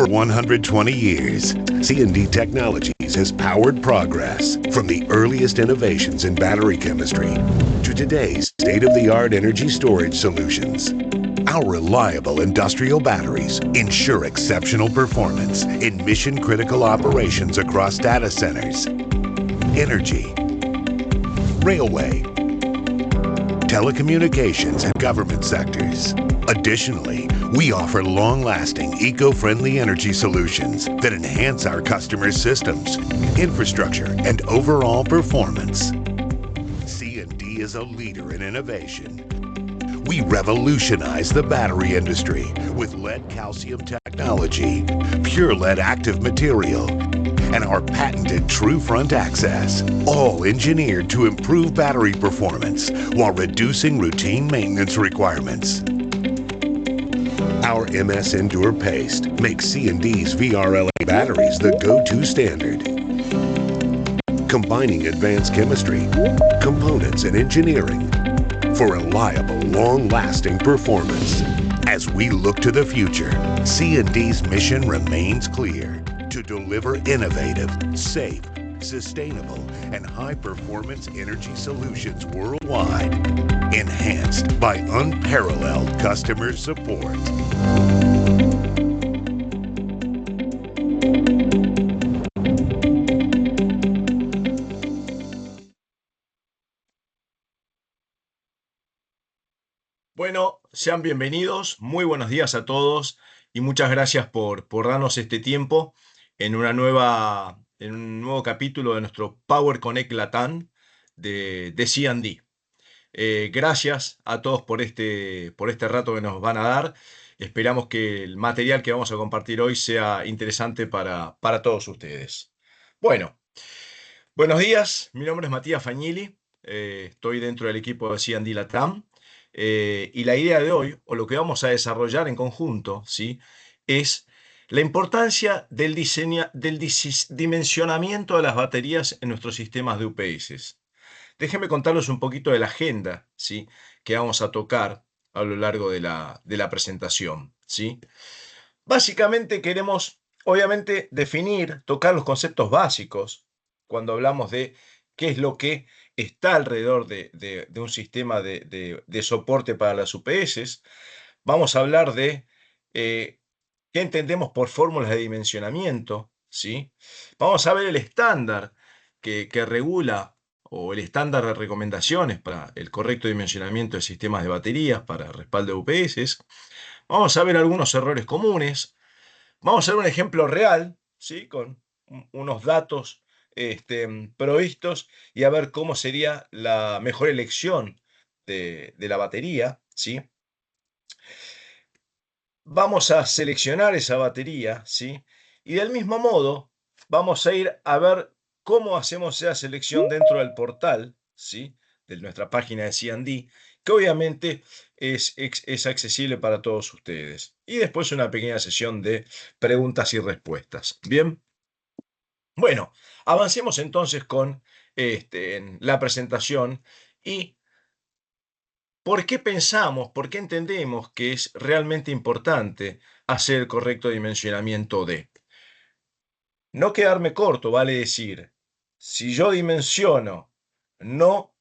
For 120 years, C&D Technologies has powered progress from the earliest innovations in battery chemistry to today's state-of-the-art energy storage solutions. Our reliable industrial batteries ensure exceptional performance in mission-critical operations across data centers, energy, railway, telecommunications, and government sectors. Additionally, we offer long-lasting, eco-friendly energy solutions that enhance our customers' systems, infrastructure, and overall performance. C&D is a leader in innovation. We revolutionize the battery industry with lead calcium technology, pure lead active material, and our patented True Front Access, all engineered to improve battery performance while reducing routine maintenance requirements. Our MS Endure paste makes C&D's VRLA batteries the go-to standard. Combining advanced chemistry, components, and engineering for reliable, long-lasting performance. As we look to the future, C&D's mission remains clear: to deliver innovative, safe, sustainable, and high-performance energy solutions worldwide, enhanced by unparalleled customer support. Bueno, sean bienvenidos, muy buenos días a todos y muchas gracias por darnos este tiempo en un nuevo capítulo de nuestro Power Connect Latam de C&D. Gracias a todos por este rato que nos van a dar. Esperamos que el material que vamos a compartir hoy sea interesante para todos ustedes. Bueno, buenos días, mi nombre es Matías Fagnili, estoy dentro del equipo de C&D Latam. Y la idea de hoy, o lo que vamos a desarrollar en conjunto, ¿sí?, es la importancia del dimensionamiento de las baterías en nuestros sistemas de UPS. Déjenme contarles un poquito de la agenda, ¿sí?, que vamos a tocar a lo largo de la presentación, ¿sí? Básicamente queremos, obviamente, tocar los conceptos básicos cuando hablamos de qué es lo que está alrededor de un sistema de soporte para las UPS. Vamos a hablar de qué entendemos por fórmulas de dimensionamiento, ¿sí? Vamos a ver el estándar que regula, o el estándar de recomendaciones para el correcto dimensionamiento de sistemas de baterías para respaldo de UPS. Vamos a ver algunos errores comunes. Vamos a ver un ejemplo real, ¿sí?, con unos datos provistos, y a ver cómo sería la mejor elección de la batería, ¿sí? Vamos a seleccionar esa batería, ¿sí? Y del mismo modo vamos a ir a ver cómo hacemos esa selección dentro del portal, ¿sí?, de nuestra página de C&D, que obviamente es accesible para todos ustedes. Y después una pequeña sesión de preguntas y respuestas. Bien. Bueno, avancemos entonces con la presentación. ¿Y por qué entendemos que es realmente importante hacer el correcto dimensionamiento de? No quedarme corto, vale decir, si yo dimensiono no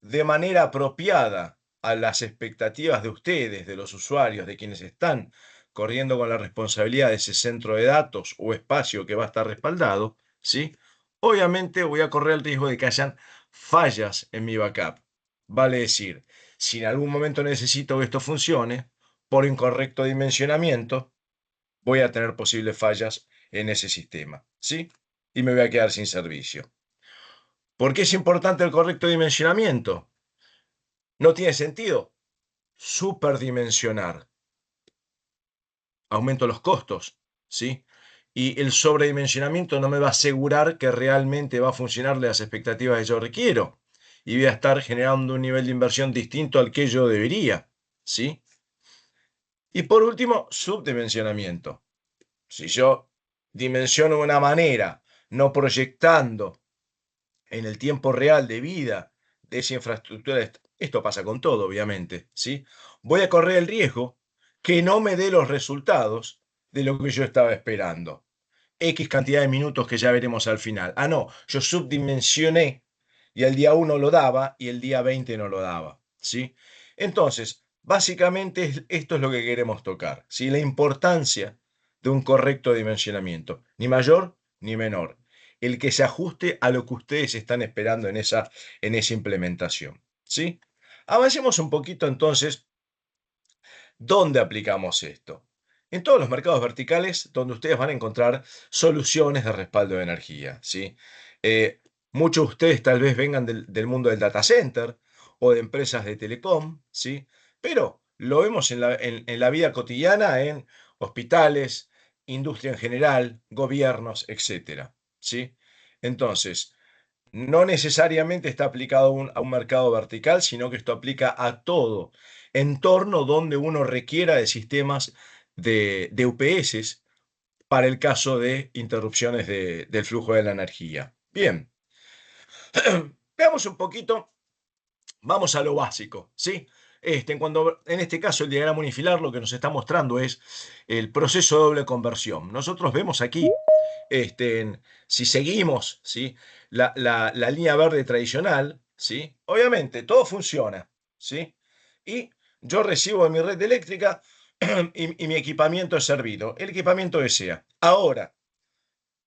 de manera apropiada a las expectativas de ustedes, de los usuarios, de quienes están corriendo con la responsabilidad de ese centro de datos o espacio que va a estar respaldado, ¿sí?, obviamente voy a correr el riesgo de que hayan fallas en mi backup. Vale decir, si en algún momento necesito que esto funcione, por incorrecto dimensionamiento, voy a tener posibles fallas en ese sistema, ¿sí? Y me voy a quedar sin servicio. ¿Por qué es importante el correcto dimensionamiento? No tiene sentido superdimensionar. Aumento los costos, ¿sí? Y el sobredimensionamiento no me va a asegurar que realmente va a funcionar las expectativas que yo requiero. Y voy a estar generando un nivel de inversión distinto al que yo debería, ¿sí? Y por último, subdimensionamiento. Si yo dimensiono de una manera, no proyectando en el tiempo real de vida de esa infraestructura, esto pasa con todo, obviamente, ¿sí?, voy a correr el riesgo que no me dé los resultados de lo que yo estaba esperando. X cantidad de minutos que ya veremos al final. Ah, no, yo subdimensioné y el día 1 lo daba y el día 20 no lo daba, ¿sí? Entonces, básicamente esto es lo que queremos tocar, ¿sí? La importancia de un correcto dimensionamiento, ni mayor ni menor, el que se ajuste a lo que ustedes están esperando en esa implementación, ¿sí? Avancemos un poquito entonces. ¿Dónde aplicamos esto? En todos los mercados verticales donde ustedes van a encontrar soluciones de respaldo de energía, ¿sí? Muchos de ustedes tal vez vengan del mundo del data center o de empresas de telecom, ¿sí? Pero lo vemos en la vida cotidiana en hospitales, industria en general, gobiernos, etcétera, ¿sí? Entonces, no necesariamente está aplicado a un mercado vertical, sino que esto aplica a todo entorno donde uno requiera de sistemas de UPS para el caso de interrupciones del flujo de la energía. Bien, veamos un poquito, vamos a lo básico, ¿sí? En este caso el diagrama unifilar lo que nos está mostrando es el proceso de doble conversión. Nosotros vemos aquí si seguimos, ¿sí? La línea verde tradicional, ¿sí? Obviamente todo funciona, ¿sí? Y yo recibo de mi red eléctrica y mi equipamiento es servido, el equipamiento que sea. Ahora,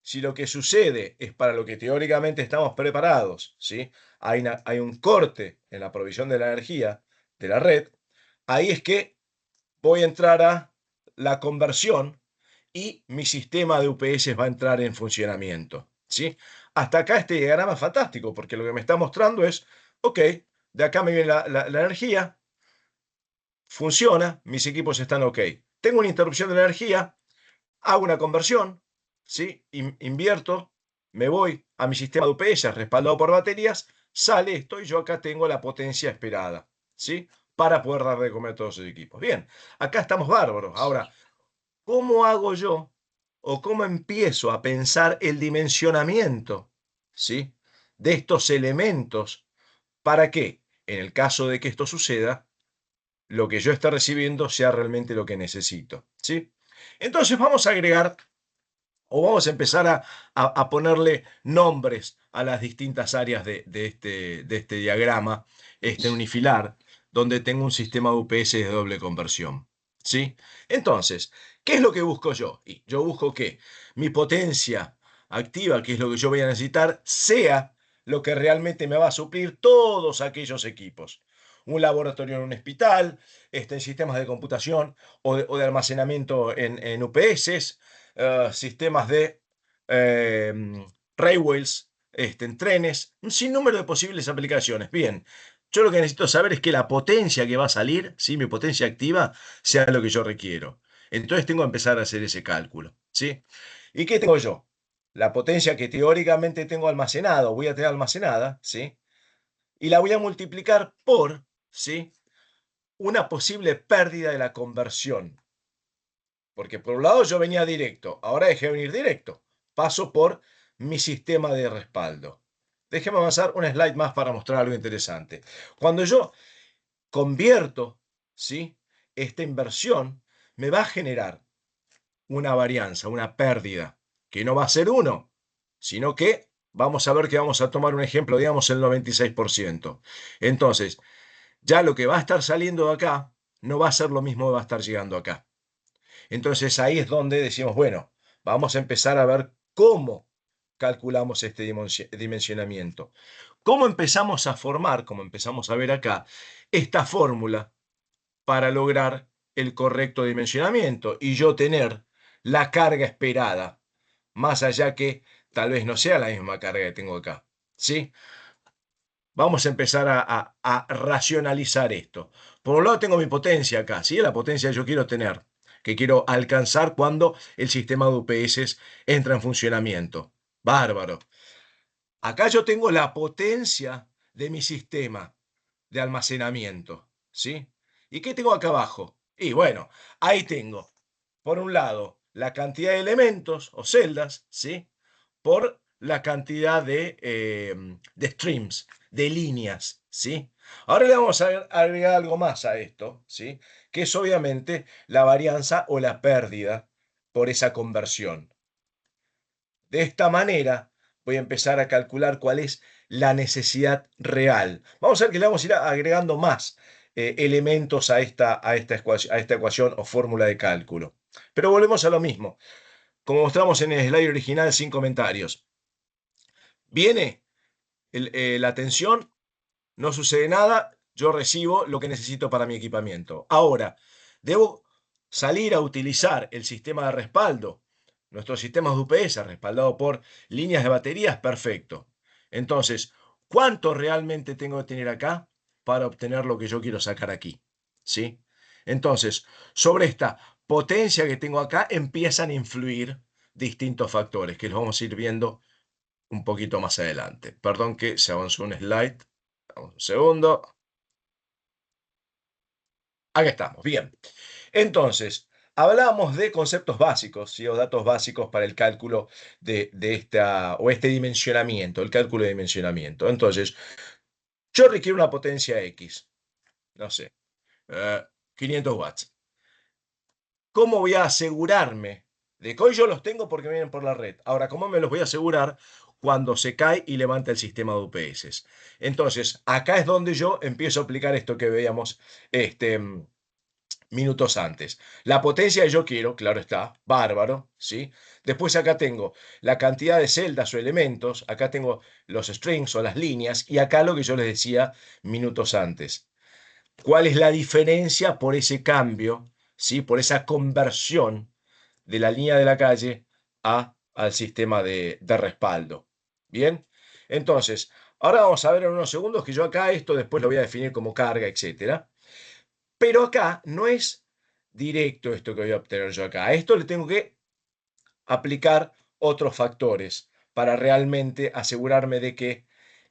si lo que sucede es para lo que teóricamente estamos preparados, ¿sí? Hay un corte en la provisión de la energía de la red, ahí es que voy a entrar a la conversión y mi sistema de UPS va a entrar en funcionamiento, ¿sí? Hasta acá este diagrama es fantástico porque lo que me está mostrando es, ok, de acá me viene la energía, funciona, mis equipos están ok. Tengo una interrupción de la energía, hago una conversión, ¿sí? Invierto, me voy a mi sistema de UPS respaldado por baterías, sale esto y yo acá tengo la potencia esperada, ¿sí? Para poder dar de comer a todos los equipos. Bien, acá estamos bárbaros. Ahora, ¿cómo hago yo o cómo empiezo a pensar el dimensionamiento, ¿sí? De estos elementos para que, en el caso de que esto suceda, lo que yo esté recibiendo sea realmente lo que necesito, ¿sí? Entonces vamos a agregar o vamos a empezar a ponerle nombres a las distintas áreas de este diagrama, unifilar, donde tengo un sistema de UPS de doble conversión. ¿Sí? Entonces, ¿qué es lo que busco yo? Y yo busco que mi potencia activa, que es lo que yo voy a necesitar, sea lo que realmente me va a suplir todos aquellos equipos. Un laboratorio en un hospital, en sistemas de computación o de almacenamiento en UPS, sistemas de eh, railways, en trenes, un sinnúmero de posibles aplicaciones. Bien, yo lo que necesito saber es que la potencia que va a salir, ¿sí? Mi potencia activa, sea lo que yo requiero. Entonces tengo que empezar a hacer ese cálculo, ¿sí? ¿Y qué tengo yo? La potencia que teóricamente tengo almacenado, voy a tener almacenada, ¿sí? Y la voy a multiplicar por, ¿sí? Una posible pérdida de la conversión. Porque por un lado yo venía directo, ahora dejé de venir directo. Paso por mi sistema de respaldo. Déjeme avanzar una slide más para mostrar algo interesante. Cuando yo convierto, ¿sí? Esta inversión me va a generar una varianza, una pérdida, que no va a ser uno, sino que vamos a ver que vamos a tomar un ejemplo, digamos el 96%. Entonces, ya lo que va a estar saliendo de acá no va a ser lo mismo que va a estar llegando acá. Entonces ahí es donde decimos, bueno, vamos a empezar a ver cómo calculamos este dimensionamiento. ¿Cómo empezamos a formar, como empezamos a ver acá, esta fórmula para lograr el correcto dimensionamiento y yo tener la carga esperada, más allá que tal vez no sea la misma carga que tengo acá? ¿Sí? Vamos a empezar a racionalizar esto. Por un lado tengo mi potencia acá, ¿sí? La potencia que yo quiero tener, que quiero alcanzar cuando el sistema de UPS entra en funcionamiento. Bárbaro. Acá yo tengo la potencia de mi sistema de almacenamiento, ¿sí? ¿Y qué tengo acá abajo? Y bueno, ahí tengo, por un lado, la cantidad de elementos o celdas, ¿sí? Por la cantidad de streams, de líneas, ¿sí? Ahora le vamos a agregar algo más a esto, ¿sí? Que es obviamente la varianza o la pérdida por esa conversión. De esta manera voy a empezar a calcular cuál es la necesidad real. Vamos a ver que le vamos a ir agregando más elementos a esta ecuación o fórmula de cálculo. Pero volvemos a lo mismo. Como mostramos en el slide original sin comentarios. Viene la tensión, no sucede nada, yo recibo lo que necesito para mi equipamiento. Ahora, debo salir a utilizar el sistema de respaldo. Nuestro sistema de UPS respaldado por líneas de baterías, perfecto. Entonces, ¿cuánto realmente tengo que tener acá para obtener lo que yo quiero sacar aquí? ¿Sí? Entonces, sobre esta potencia que tengo acá empiezan a influir distintos factores que los vamos a ir viendo un poquito más adelante. Perdón que se avanzó un slide. Vamos un segundo. Aquí estamos, bien. Entonces, hablábamos de conceptos básicos, ¿sí? O datos básicos para el cálculo este dimensionamiento, el cálculo de dimensionamiento. Entonces, yo requiero una potencia X, no sé, 500 watts. ¿Cómo voy a asegurarme de que hoy yo los tengo porque vienen por la red? Ahora, ¿cómo me los voy a asegurar cuando se cae y levanta el sistema de UPS? Entonces, acá es donde yo empiezo a aplicar esto que veíamos minutos antes. La potencia que yo quiero, claro está, bárbaro, ¿sí? Después acá tengo la cantidad de celdas o elementos, acá tengo los strings o las líneas, y acá lo que yo les decía minutos antes. ¿Cuál es la diferencia por ese cambio, ¿sí? Por esa conversión de la línea de la calle al sistema de respaldo? ¿Bien? Entonces, ahora vamos a ver en unos segundos que yo acá esto después lo voy a definir como carga, etcétera. Pero acá no es directo esto que voy a obtener yo acá. A esto le tengo que aplicar otros factores para realmente asegurarme de qué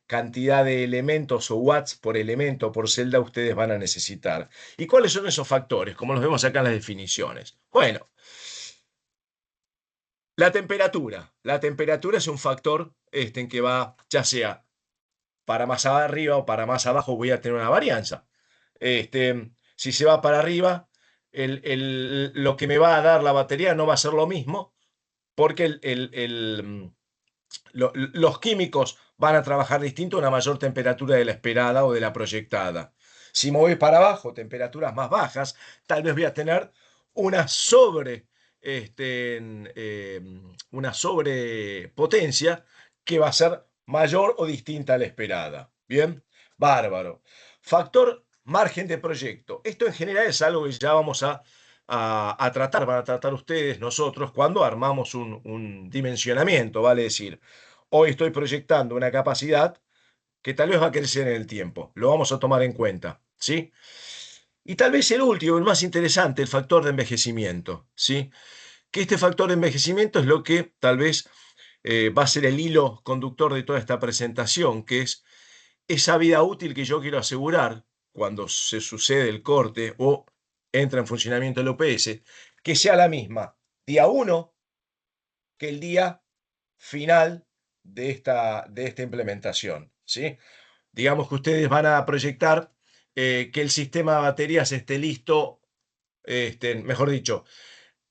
cantidad de elementos o watts por elemento por celda ustedes van a necesitar. ¿Y cuáles son esos factores? Como los vemos acá en las definiciones. Bueno, la temperatura. La temperatura es un factor en que va, ya sea para más arriba o para más abajo, voy a tener una varianza. Si se va para arriba, lo que me va a dar la batería no va a ser lo mismo, porque los químicos van a trabajar distinto a una mayor temperatura de la esperada o de la proyectada. Si me voy para abajo, temperaturas más bajas, tal vez voy a tener una una sobrepotencia que va a ser mayor o distinta a la esperada. Bien, bárbaro. Factor margen de proyecto. Esto en general es algo que ya vamos a tratar, van a tratar ustedes, nosotros, cuando armamos un dimensionamiento, vale decir, hoy estoy proyectando una capacidad que tal vez va a crecer en el tiempo, lo vamos a tomar en cuenta, ¿sí? Y tal vez el último, el más interesante, el factor de envejecimiento, ¿sí? Que este factor de envejecimiento es lo que tal vez va a ser el hilo conductor de toda esta presentación, que es esa vida útil que yo quiero asegurar cuando se sucede el corte o entra en funcionamiento el OPS, que sea la misma día 1 que el día final de esta implementación, ¿sí? Digamos que ustedes van a proyectar que el sistema de baterías esté listo, mejor dicho,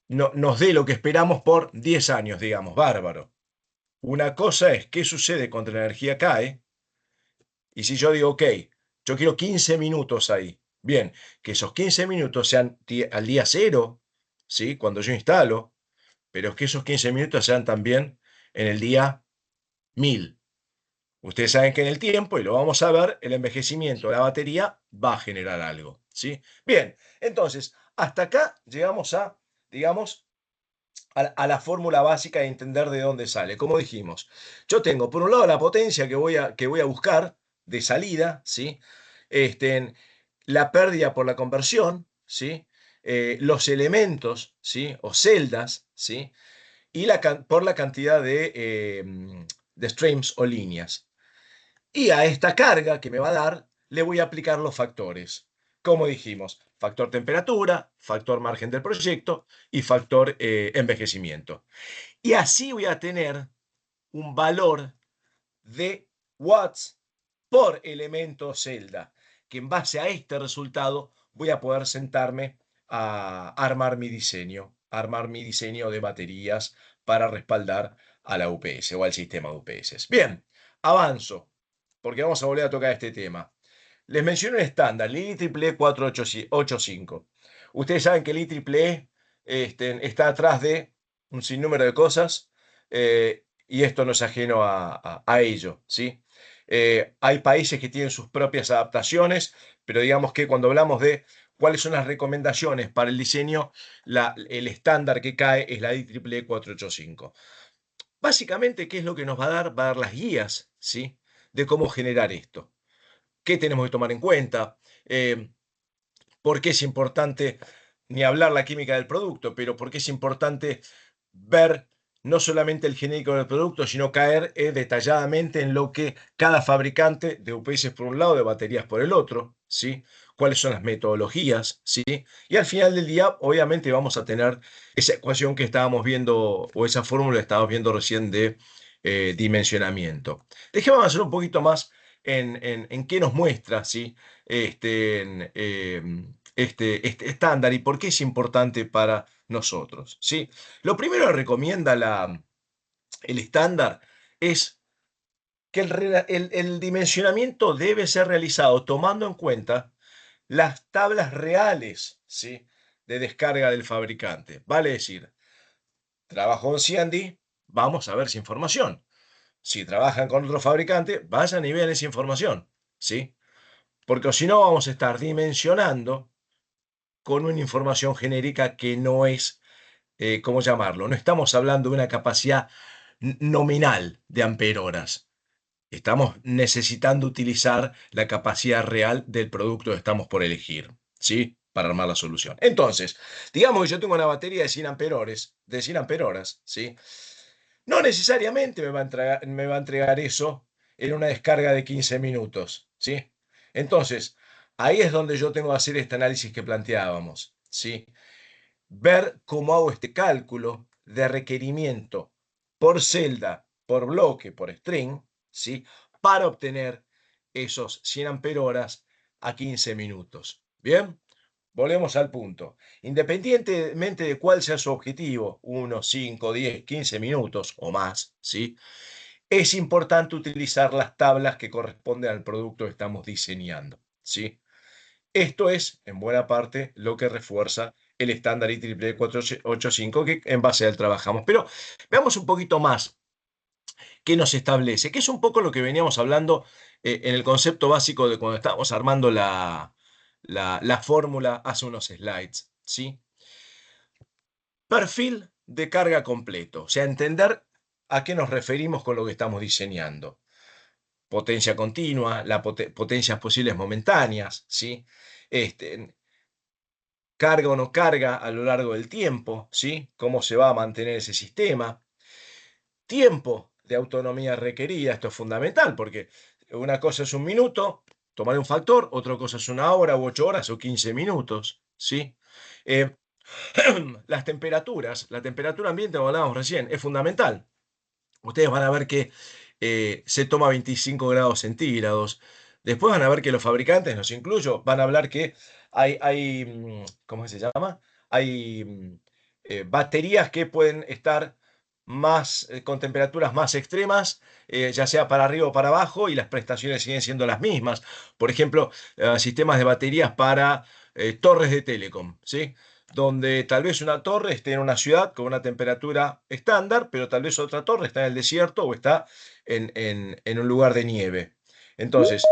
nos dé lo que esperamos por 10 años, digamos, bárbaro. Una cosa es qué sucede cuando la energía cae, y si yo digo, ok, yo quiero 15 minutos ahí, bien, que esos 15 minutos sean al día 0, ¿sí? Cuando yo instalo, pero es que esos 15 minutos sean también en el día 1000. Ustedes saben que en el tiempo, y lo vamos a ver, el envejecimiento de la batería va a generar algo, ¿sí? Bien, entonces, hasta acá llegamos digamos, a la fórmula básica de entender de dónde sale. Como dijimos, yo tengo por un lado la potencia que voy a buscar de salida, ¿sí? La pérdida por la conversión, ¿sí? Los elementos, ¿sí? O celdas, ¿sí? Y por la cantidad de streams o líneas. Y a esta carga que me va a dar, le voy a aplicar los factores. Como dijimos, factor temperatura, factor margen del proyecto y factor envejecimiento. Y así voy a tener un valor de watts por elemento celda, que en base a este resultado voy a poder sentarme a armar mi diseño. armar mi diseño de baterías para respaldar a la UPS o al sistema de UPS. Bien, avanzo, porque vamos a volver a tocar este tema. Les menciono el estándar, el IEEE 485. Ustedes saben que el IEEE está atrás de un sinnúmero de cosas, y esto no es ajeno a ello, ¿sí? Hay países que tienen sus propias adaptaciones, pero digamos que cuando hablamos de cuáles son las recomendaciones para el diseño, el estándar que cae es la IEEE 485. Básicamente, ¿qué es lo que nos va a dar? Va a dar las guías, ¿sí? De cómo generar esto. ¿Qué tenemos que tomar en cuenta? ¿Por qué es importante, ni hablar la química del producto, pero por qué es importante ver no solamente el genérico del producto, sino caer detalladamente en lo que cada fabricante de UPS por un lado, de baterías por el otro, ¿sí? Cuáles son las metodologías, ¿sí? Y al final del día, obviamente, vamos a tener esa ecuación que estábamos viendo, o esa fórmula que estábamos viendo recién de dimensionamiento. Déjame avanzar un poquito más en qué nos muestra, ¿sí? Este estándar y por qué es importante para nosotros, ¿sí? Lo primero que recomienda el estándar es que el dimensionamiento debe ser realizado tomando en cuenta las tablas reales, ¿sí? De descarga del fabricante. Vale decir, trabajo en Ciandi, vamos a ver esa información. Si trabajan con otro fabricante, vayan y vean esa información, ¿sí? Porque si no vamos a estar dimensionando con una información genérica que no es, ¿cómo llamarlo? No estamos hablando de una capacidad nominal de amperoras. Estamos necesitando utilizar la capacidad real del producto que estamos por elegir, ¿sí? Para armar la solución. Entonces, digamos que yo tengo una batería de 100 amperoras, ¿sí? No necesariamente me va a entregar eso en una descarga de 15 minutos, ¿sí? Entonces, ahí es donde yo tengo que hacer este análisis que planteábamos, ¿sí? Ver cómo hago este cálculo de requerimiento por celda, por bloque, por string, ¿sí? Para obtener esos 100 amperoras a 15 minutos. ¿Bien? Volvemos al punto. Independientemente de cuál sea su objetivo, 1, 5, 10, 15 minutos o más, ¿sí? Es importante utilizar las tablas que corresponden al producto que estamos diseñando, ¿sí? Esto es, en buena parte, lo que refuerza el estándar IEEE 485 que en base a él trabajamos. Pero veamos un poquito más qué nos establece, que es un poco lo que veníamos hablando en el concepto básico de cuando estábamos armando la fórmula hace unos slides, ¿sí? Perfil de carga completo, o sea, entender a qué nos referimos con lo que estamos diseñando. Potencia continua, potencias posibles momentáneas, ¿sí? Carga o no carga a lo largo del tiempo, ¿sí? Cómo se va a mantener ese sistema. Tiempo de autonomía requerida, esto es fundamental, porque una cosa es un minuto, tomar un factor, otra cosa es una hora u 8 horas o 15 minutos, ¿sí? Eh, las temperaturas, la temperatura ambiente, como hablábamos recién, es fundamental. Ustedes van a ver que se toma 25 grados centígrados. Después van a ver que los fabricantes, los incluyo, van a hablar que ¿cómo se llama? Hay baterías que pueden estar más, con temperaturas más extremas, ya sea para arriba o para abajo, y las prestaciones siguen siendo las mismas. Por ejemplo, sistemas de baterías para torres de telecom, ¿sí? Donde tal vez una torre esté en una ciudad con una temperatura estándar, pero tal vez otra torre está en el desierto o está en un lugar de nieve. Entonces,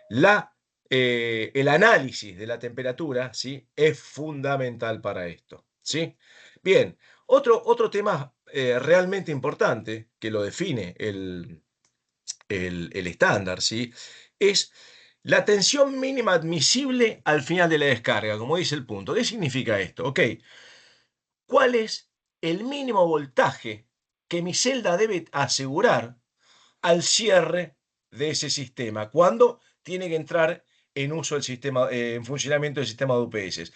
el análisis de la temperatura, ¿sí? Es fundamental para esto, ¿sí? Bien, otro tema realmente importante que lo define el estándar, ¿sí? Es la tensión mínima admisible al final de la descarga, como dice el punto. ¿Qué significa esto? Ok, ¿cuál es el mínimo voltaje que mi celda debe asegurar al cierre de ese sistema? ¿Cuándo tiene que entrar en uso el sistema, en funcionamiento del sistema de UPS?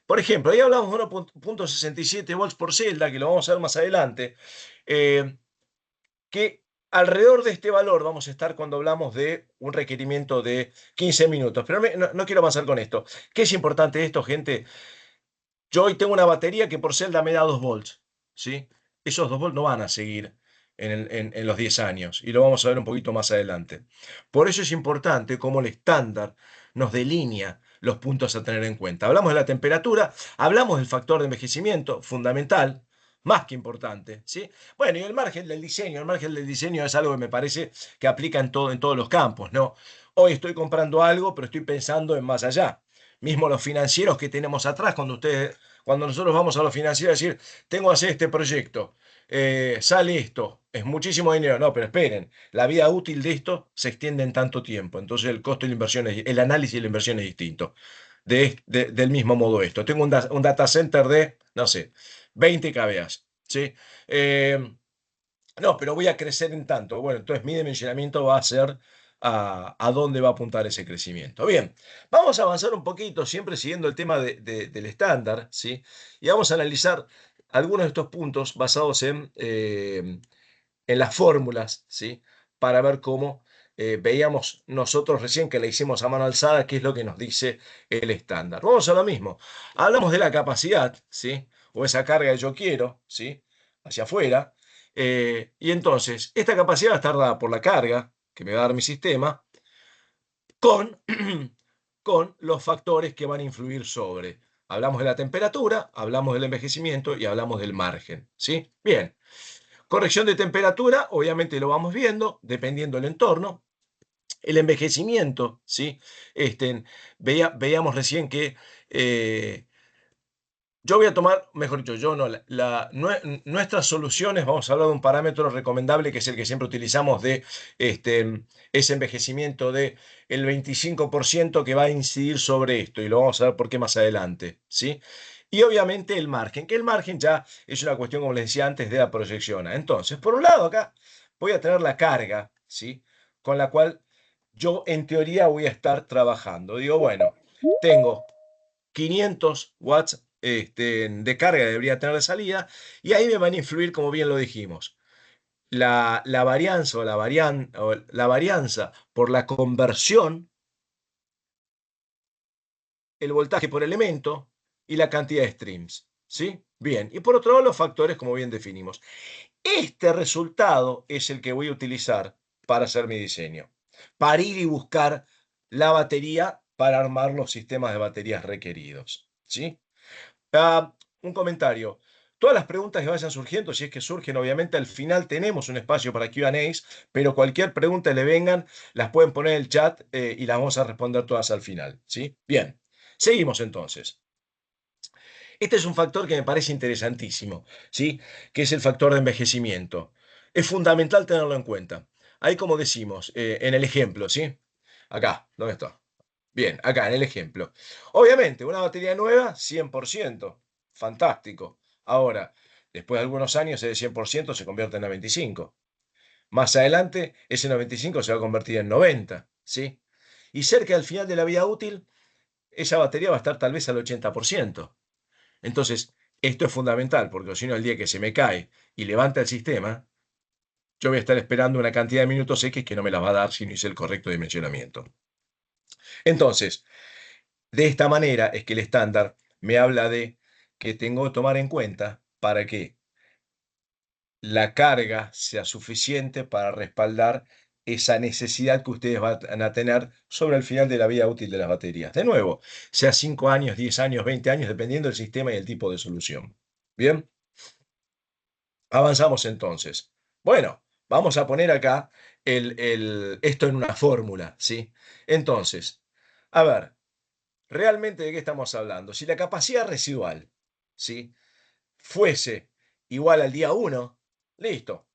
Por ejemplo, ahí hablamos de 1.67 volts por celda, que lo vamos a ver más adelante, que alrededor de este valor vamos a estar cuando hablamos de un requerimiento de 15 minutos. Pero no quiero avanzar con esto. ¿Qué es importante esto, gente? Yo hoy tengo una batería que por celda me da 2 volts, ¿sí? Esos 2 volts no van a seguir en los 10 años y lo vamos a ver un poquito más adelante. Por eso es importante cómo el estándar nos delinea los puntos a tener en cuenta. Hablamos de la temperatura, hablamos del factor de envejecimiento, fundamental, más que importante, ¿sí? Bueno, y el margen del diseño es algo que me parece que aplica en todos los campos, ¿no? Hoy estoy comprando algo, pero estoy pensando en más allá. Mismo los financieros que tenemos atrás, cuando nosotros vamos a los financieros a decir, tengo que hacer este proyecto, sale esto, es muchísimo dinero. No, pero esperen, la vida útil de esto se extiende en tanto tiempo, entonces el costo de la inversión, el análisis de la inversión es distinto. Del mismo modo esto, tengo un data center de, no sé, 20 kVA, ¿sí? Eh, no, pero voy a crecer en tanto. Bueno, entonces mi dimensionamiento va a ser a dónde va a apuntar ese crecimiento. Bien, vamos a avanzar un poquito, siempre siguiendo el tema del estándar, ¿sí? Y vamos a analizar algunos de estos puntos basados en las fórmulas, ¿sí? Para ver cómo veíamos nosotros recién que le hicimos a mano alzada, qué es lo que nos dice el estándar. Vamos a lo mismo. Hablamos de la capacidad, ¿sí? O esa carga que yo quiero, ¿sí? Hacia afuera. Y entonces, esta capacidad va a estar dada por la carga que me va a dar mi sistema con, con los factores que van a influir sobre. Hablamos de la temperatura, hablamos del envejecimiento y hablamos del margen, ¿sí? Bien. Corrección de temperatura, obviamente lo vamos viendo, dependiendo del entorno. El envejecimiento, ¿sí? Veíamos recién que yo voy a tomar, mejor dicho, yo no, nuestras soluciones, vamos a hablar de un parámetro recomendable que es el que siempre utilizamos de ese envejecimiento de el 25% que va a incidir sobre esto, y lo vamos a ver por qué más adelante, ¿sí? Y obviamente el margen, que el margen ya es una cuestión, como les decía antes, de la proyección. Entonces, por un lado acá voy a tener la carga, ¿sí? Con la cual yo en teoría voy a estar trabajando. Digo, bueno, tengo 500 watts de carga que debería tener de salida, y ahí me van a influir, como bien lo dijimos, la varianza o la varianza por la conversión, el voltaje por elemento y la cantidad de streams. ¿Sí? Bien. Y por otro lado, los factores, como bien definimos. Este resultado es el que voy a utilizar para hacer mi diseño, para ir y buscar la batería para armar los sistemas de baterías requeridos. ¿Sí? Un comentario. Todas las preguntas que vayan surgiendo, si es que surgen, obviamente al final tenemos un espacio para Q&As, pero cualquier pregunta que le vengan, las pueden poner en el chat y las vamos a responder todas al final. ¿Sí? Bien, seguimos entonces. Este es un factor que me parece interesantísimo, ¿sí? Que es el factor de envejecimiento. Es fundamental tenerlo en cuenta. Ahí, como decimos, en el ejemplo, ¿sí? Acá, ¿dónde está? Bien, acá en el ejemplo. Obviamente, una batería nueva, 100%. Fantástico. Ahora, después de algunos años, ese 100% se convierte en 95. Más adelante, ese 95 se va a convertir en 90, ¿sí? Y cerca del final de la vida útil, esa batería va a estar tal vez al 80%. Entonces, esto es fundamental, porque si no, el día que se me cae y levanta el sistema, yo voy a estar esperando una cantidad de minutos X que no me las va a dar si no hice el correcto dimensionamiento. Entonces, de esta manera es que el estándar me habla de que tengo que tomar en cuenta para que la carga sea suficiente para respaldar esa necesidad que ustedes van a tener sobre el final de la vida útil de las baterías. De nuevo, sea 5 años, 10 años, 20 años, dependiendo del sistema y el tipo de solución. Bien, avanzamos entonces. Bueno, vamos a poner acá esto en una fórmula, ¿sí? Entonces, a ver. ¿Realmente de qué estamos hablando? Si la capacidad residual, ¿sí? Fuese igual al día uno, listo,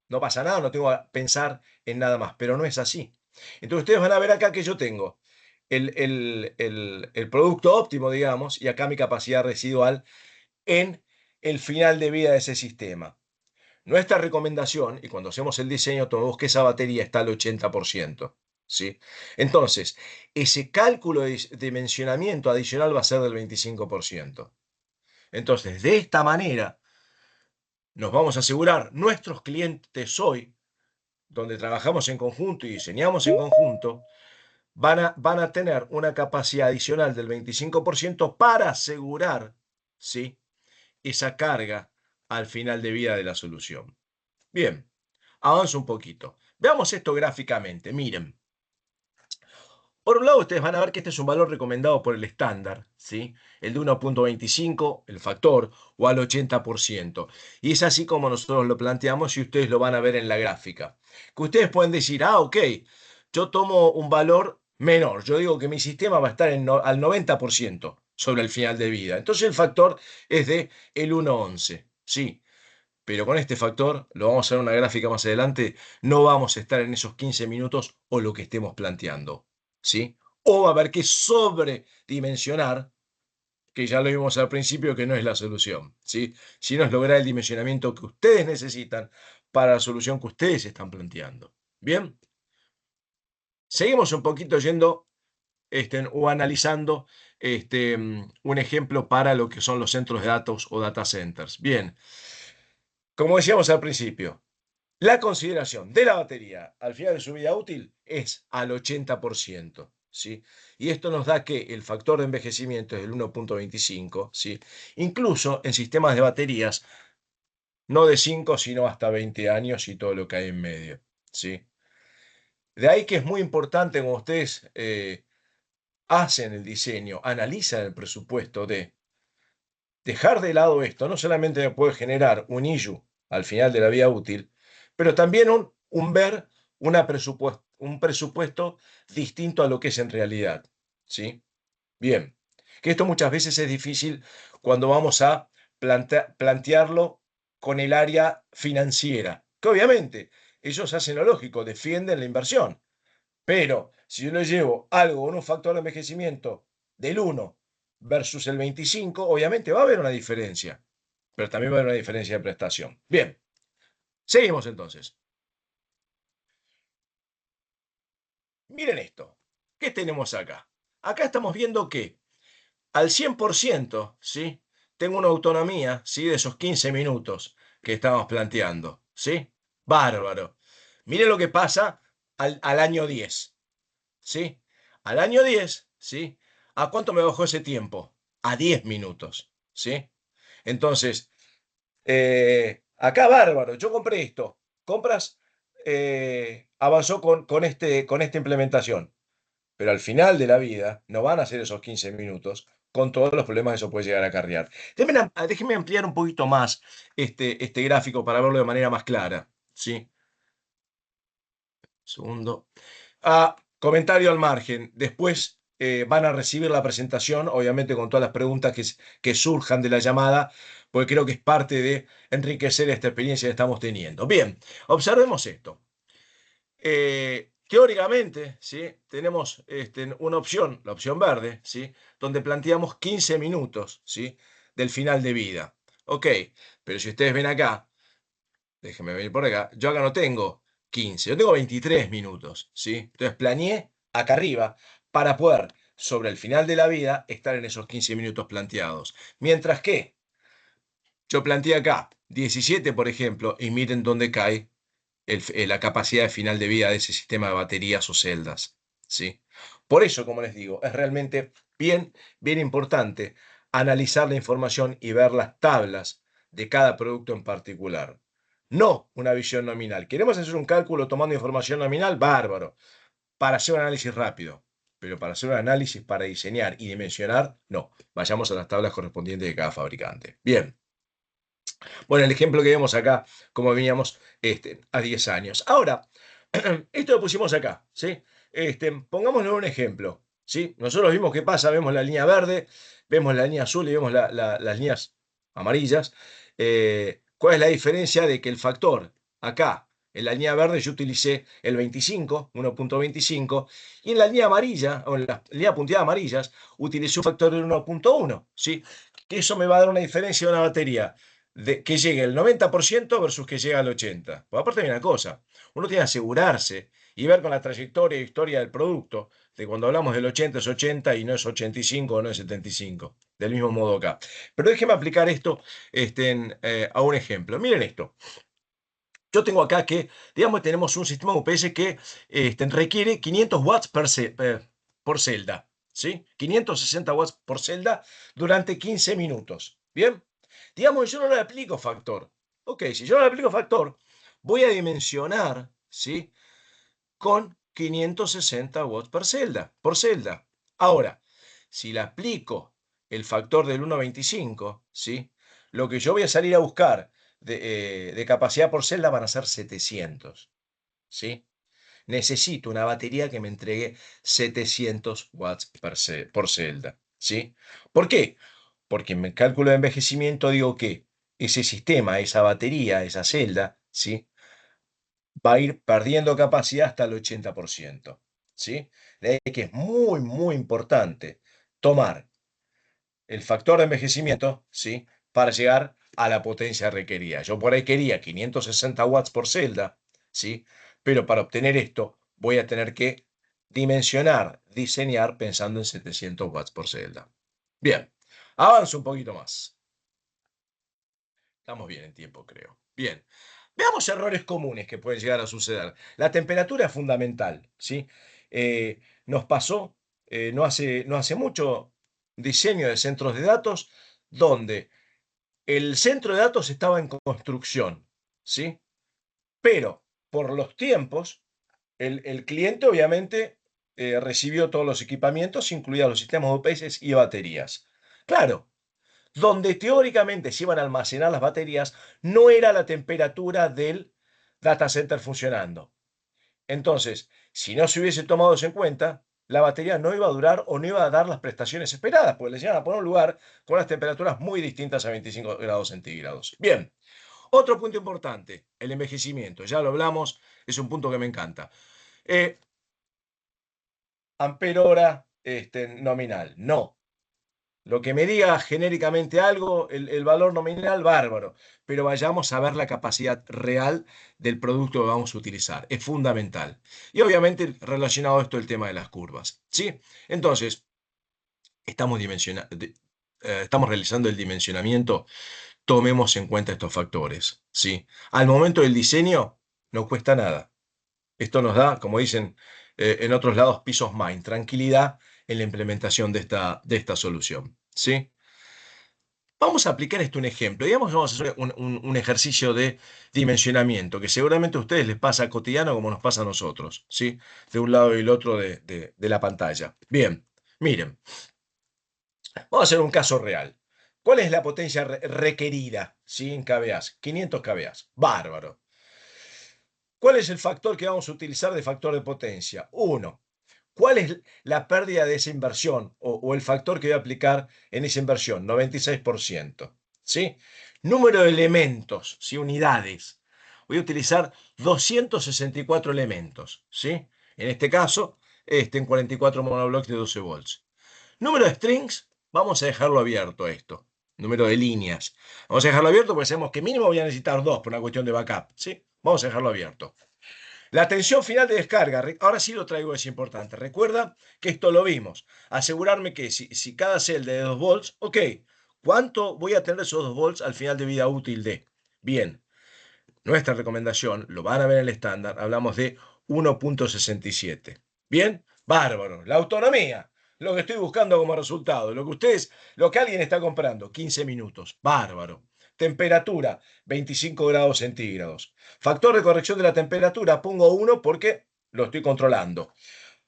no pasa nada, no tengo que pensar en nada más, pero no es así. Entonces ustedes van a ver acá que yo tengo el producto óptimo, digamos, y acá mi capacidad residual en el final de vida de ese sistema. Nuestra recomendación, y cuando hacemos el diseño, tomamos que esa batería está al 80%. ¿Sí? Entonces, ese cálculo de dimensionamiento adicional va a ser del 25%. Entonces, de esta manera, nos vamos a asegurar, nuestros clientes hoy, donde trabajamos en conjunto y diseñamos en conjunto, van a tener una capacidad adicional del 25% para asegurar ¿sí?, esa carga al final de vida de la solución. Bien, avanzo un poquito. Veamos esto gráficamente. Miren. Por un lado, ustedes van a ver que este es un valor recomendado por el estándar, ¿sí? El de 1.25, el factor, o al 80%. Y es así como nosotros lo planteamos y ustedes lo van a ver en la gráfica. Que ustedes pueden decir, ok, yo tomo un valor menor. Yo digo que mi sistema va a estar al 90% sobre el final de vida. Entonces el factor es de el 1.11, ¿sí? Pero con este factor, lo vamos a ver en una gráfica más adelante, no vamos a estar en esos 15 minutos o lo que estemos planteando, ¿sí? O va a haber que sobredimensionar, que ya lo vimos al principio que no es la solución, ¿sí? Sino es lograr el dimensionamiento que ustedes necesitan para la solución que ustedes están planteando. ¿Bien? Seguimos un poquito yendo o analizando un ejemplo para lo que son los centros de datos o data centers. Bien, como decíamos al principio, la consideración de la batería al final de su vida útil es al 80%, ¿sí? Y esto nos da que el factor de envejecimiento es del 1.25, ¿sí? Incluso en sistemas de baterías, no de 5, sino hasta 20 años y todo lo que hay en medio, ¿sí? De ahí que es muy importante cuando ustedes hacen el diseño, analizan el presupuesto de dejar de lado esto, no solamente me puede generar un issue al final de la vida útil, pero también un ver un presupuesto distinto a lo que es en realidad, ¿sí? Bien, que esto muchas veces es difícil cuando vamos a plantearlo con el área financiera, que obviamente ellos hacen lo lógico, defienden la inversión, pero si yo le llevo algo con un factor de envejecimiento del 1 versus el 25, obviamente va a haber una diferencia, pero también va a haber una diferencia de prestación. Bien, seguimos entonces. Miren esto. ¿Qué tenemos acá? Acá estamos viendo que al 100%, ¿sí? Tengo una autonomía, ¿sí?, de esos 15 minutos que estábamos planteando, ¿sí? Bárbaro. Miren lo que pasa al año 10. ¿Sí? Al año 10, ¿sí? ¿A cuánto me bajó ese tiempo? A 10 minutos, ¿sí? Entonces, acá bárbaro, yo compré esto. Compras avanzó con esta implementación, pero al final de la vida no van a ser esos 15 minutos con todos los problemas que eso puede llegar a acarrear. Déjenme ampliar un poquito más este gráfico para verlo de manera más clara, ¿sí? Segundo. Comentario al margen. Después van a recibir la presentación, obviamente con todas las preguntas que surjan de la llamada, porque creo que es parte de enriquecer esta experiencia que estamos teniendo. Bien, observemos esto. Teóricamente, ¿sí?, tenemos una opción, la opción verde, ¿sí?, donde planteamos 15 minutos, ¿sí?, del final de vida. Ok, pero si ustedes ven acá, déjenme venir por acá, yo acá no tengo 15, yo tengo 23 minutos, ¿sí? Entonces planeé acá arriba para poder, sobre el final de la vida, estar en esos 15 minutos planteados. Mientras que yo planteé acá 17, por ejemplo, y miren dónde cae la capacidad de final de vida de ese sistema de baterías o celdas, ¿sí? Por eso, como les digo, es realmente bien importante analizar la información y ver las tablas de cada producto en particular. No una visión nominal. ¿Queremos hacer un cálculo tomando información nominal? Bárbaro. Para hacer un análisis rápido. Pero para hacer un análisis para diseñar y dimensionar, no. Vayamos a las tablas correspondientes de cada fabricante. Bien. Bueno, el ejemplo que vemos acá, como veníamos a 10 años. Ahora, esto lo pusimos acá, ¿sí? Pongámosle un ejemplo, ¿sí? Nosotros vimos qué pasa, vemos la línea verde, vemos la línea azul y vemos las líneas amarillas. ¿Cuál es la diferencia de que el factor acá, en la línea verde, yo utilicé el 25, 1.25, y en la línea amarilla, o en la línea punteada amarillas, utilicé un factor de 1.1, ¿sí? Que eso me va a dar una diferencia de una batería que llegue al 90% versus que llegue al 80%. Pues aparte hay una cosa, uno tiene que asegurarse y ver con la trayectoria e historia del producto, de cuando hablamos del 80 es 80 y no es 85 o no es 75. Del mismo modo acá. Pero déjenme aplicar esto a un ejemplo. Miren esto. Yo tengo acá que, digamos, tenemos un sistema UPS que requiere 500 watts por celda, ¿sí? 560 watts por celda durante 15 minutos. Bien, digamos, yo no le aplico factor. Ok, si yo no le aplico factor, voy a dimensionar, ¿sí? Con 560 watts por celda. Ahora, si le aplico el factor del 1.25, ¿sí? Lo que yo voy a salir a buscar de capacidad por celda van a ser 700, ¿sí? Necesito una batería que me entregue 700 watts por celda, ¿sí? ¿Por qué? Porque en mi cálculo de envejecimiento digo que ese sistema, esa batería, esa celda, ¿sí? Va a ir perdiendo capacidad hasta el 80%, ¿sí? De ahí que es muy, muy importante tomar el factor de envejecimiento, ¿sí? Para llegar a la potencia requerida. Yo por ahí quería 560 watts por celda, ¿sí? Pero para obtener esto voy a tener que dimensionar, diseñar pensando en 700 watts por celda. Bien, avanzo un poquito más. Estamos bien en tiempo, creo. Bien. Veamos errores comunes que pueden llegar a suceder. La temperatura es fundamental, ¿sí? Nos pasó no hace mucho diseño de centros de datos donde el centro de datos estaba en construcción, ¿sí? Pero por los tiempos, el cliente obviamente recibió todos los equipamientos, incluidos los sistemas UPS y baterías. Claro, donde teóricamente se iban a almacenar las baterías, no era la temperatura del data center funcionando. Entonces, si no se hubiese tomado eso en cuenta, la batería no iba a durar o no iba a dar las prestaciones esperadas, porque les iban a poner un lugar con las temperaturas muy distintas a 25 grados centígrados. Bien, otro punto importante, el envejecimiento. Ya lo hablamos, es un punto que me encanta. Ampere hora nominal. No, lo que me diga genéricamente algo, el valor nominal, bárbaro, pero vayamos a ver la capacidad real del producto que vamos a utilizar. Es fundamental. Y obviamente relacionado a esto el tema de las curvas. ¿Sí? Entonces, estamos, estamos realizando el dimensionamiento, tomemos en cuenta estos factores. ¿Sí? Al momento del diseño, no cuesta nada. Esto nos da, como dicen en otros lados, peace of mind, tranquilidad en la implementación de esta solución. ¿Sí? Vamos a aplicar esto un ejemplo. Digamos que vamos a hacer un ejercicio de dimensionamiento que seguramente a ustedes les pasa cotidiano como nos pasa a nosotros, ¿sí? De un lado y el otro de la pantalla. Bien, miren, vamos a hacer un caso real. ¿Cuál es la potencia requerida, ¿sí? En kVA, 500 kVA. Bárbaro. ¿Cuál es el factor que vamos a utilizar de factor de potencia? 1. ¿Cuál es la pérdida de esa inversión o el factor que voy a aplicar en esa inversión? 96%. ¿Sí? Número de elementos, ¿sí? Unidades. Voy a utilizar 264 elementos. ¿Sí? En este caso, en 44 monoblocks de 12 volts. Número de strings, vamos a dejarlo abierto esto. Número de líneas. Vamos a dejarlo abierto porque sabemos que mínimo voy a necesitar dos por una cuestión de backup. ¿Sí? Vamos a dejarlo abierto. La tensión final de descarga, ahora sí lo traigo, es importante. Recuerda que esto lo vimos. Asegurarme que si cada celda de 2 volts, ok, ¿cuánto voy a tener esos 2 volts al final de vida útil de? Bien, nuestra recomendación, lo van a ver en el estándar, hablamos de 1.67. Bien, bárbaro. La autonomía, lo que estoy buscando como resultado, lo que alguien está comprando, 15 minutos, bárbaro. Temperatura, 25 grados centígrados. Factor de corrección de la temperatura, pongo 1 porque lo estoy controlando.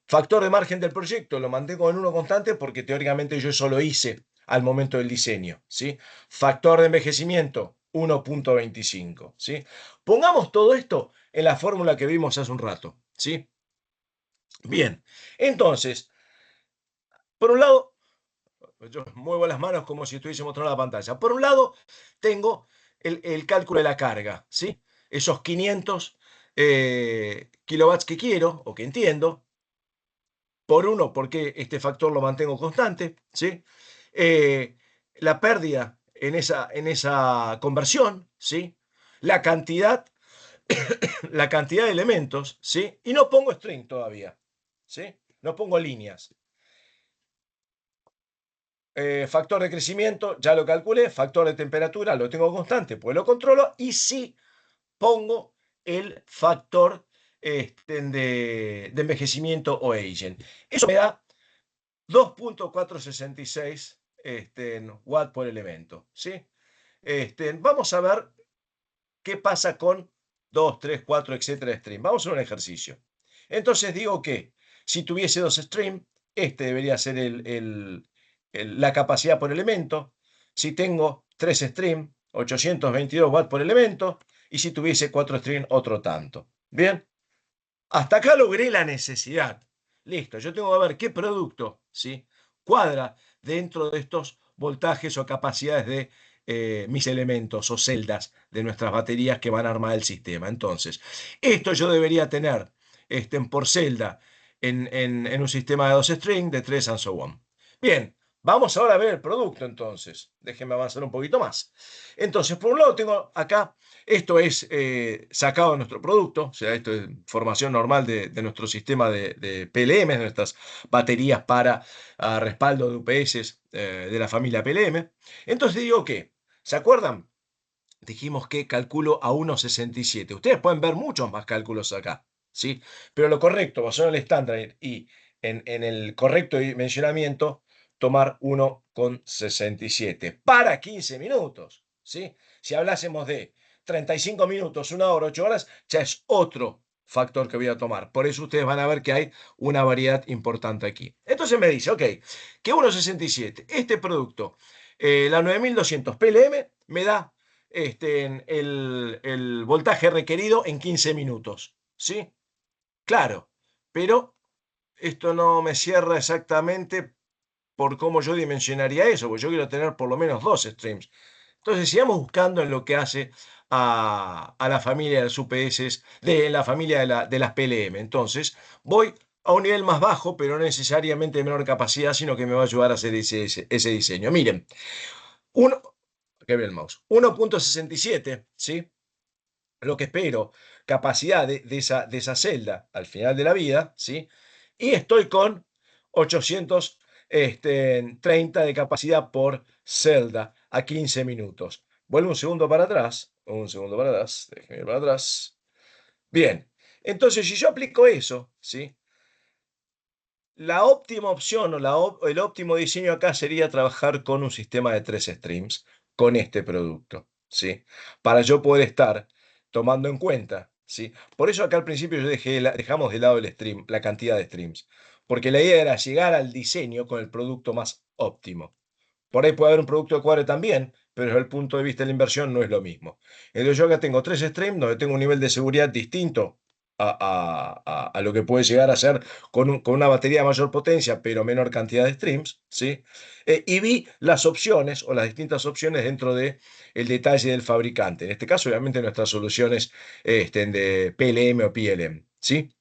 Factor de margen del proyecto, lo mantengo en 1 constante porque teóricamente yo eso lo hice al momento del diseño, ¿sí? Factor de envejecimiento, 1.25, ¿sí? Pongamos todo esto en la fórmula que vimos hace un rato, ¿sí? Bien, entonces, por un lado, yo muevo las manos como si estuviese mostrando la pantalla. Por un lado, tengo el cálculo de la carga, ¿sí? Esos 500 kilowatts que quiero o que entiendo, por uno, porque este factor lo mantengo constante, ¿sí? Eh, la pérdida en esa conversión, ¿sí? La cantidad, la cantidad de elementos, ¿sí? Y no pongo string todavía, ¿sí? No pongo líneas. Factor de crecimiento, ya lo calculé. Factor de temperatura, lo tengo constante, pues lo controlo. Y sí pongo el factor de envejecimiento o aging. Eso me da 2.466 watt por elemento, ¿sí? Vamos a ver qué pasa con 2, 3, 4, etcétera, stream. Vamos a hacer un ejercicio. Entonces digo que si tuviese 2 stream, este debería ser la capacidad por elemento. Si tengo 3 stream, 822 watts por elemento. Y si tuviese 4 stream, otro tanto. Bien, hasta acá logré la necesidad. Listo, yo tengo que ver qué producto, ¿sí?, cuadra dentro de estos voltajes o capacidades de mis elementos o celdas de nuestras baterías que van a armar el sistema. Entonces, esto yo debería tener por celda en un sistema de 2 string, de 3 and so on. Bien, vamos ahora a ver el producto entonces. Déjenme avanzar un poquito más. Entonces, por un lado tengo acá, esto es sacado de nuestro producto, o sea, esto es formación normal de nuestro sistema de PLM, de nuestras baterías para respaldo de UPS de la familia PLM. Entonces digo que, ¿se acuerdan? Dijimos que calculo a 1,67. Ustedes pueden ver muchos más cálculos acá, ¿sí? Pero lo correcto, basado en el estándar y en el correcto dimensionamiento, tomar 1,67 para 15 minutos, ¿sí? Si hablásemos de 35 minutos, 1 hora, 8 horas, ya es otro factor que voy a tomar. Por eso ustedes van a ver que hay una variedad importante aquí. Entonces me dice, ok, que 1,67, este producto, la 9200 PLM, me da el voltaje requerido en 15 minutos, ¿sí? Claro, pero esto no me cierra exactamente por cómo yo dimensionaría eso, porque yo quiero tener por lo menos 2 streams. Entonces, sigamos buscando en lo que hace a la familia de las UPS, de la familia de las PLM. Entonces, voy a un nivel más bajo, pero no necesariamente de menor capacidad, sino que me va a ayudar a hacer ese diseño. Miren, uno, que ve el mouse, 1,67, ¿sí? Lo que espero, capacidad de esa celda al final de la vida, ¿sí? Y estoy con 830 de capacidad por celda a 15 minutos. Vuelvo un segundo para atrás, déjenme ir para atrás. Bien, entonces si yo aplico eso, ¿sí? La óptima opción o el óptimo diseño acá sería trabajar con un sistema de 3 streams, con este producto, ¿sí? Para yo poder estar tomando en cuenta, ¿sí? Por eso acá al principio yo dejamos de lado el stream, la cantidad de streams, porque la idea era llegar al diseño con el producto más óptimo. Por ahí puede haber un producto de cuadre también, pero desde el punto de vista de la inversión no es lo mismo. Entonces yo acá tengo 3 streams donde tengo un nivel de seguridad distinto a lo que puede llegar a ser con una batería de mayor potencia, pero menor cantidad de streams, ¿sí? Y vi las opciones o las distintas opciones dentro de el detalle del fabricante. En este caso, obviamente, nuestras soluciones de PLM o PLM, ¿sí?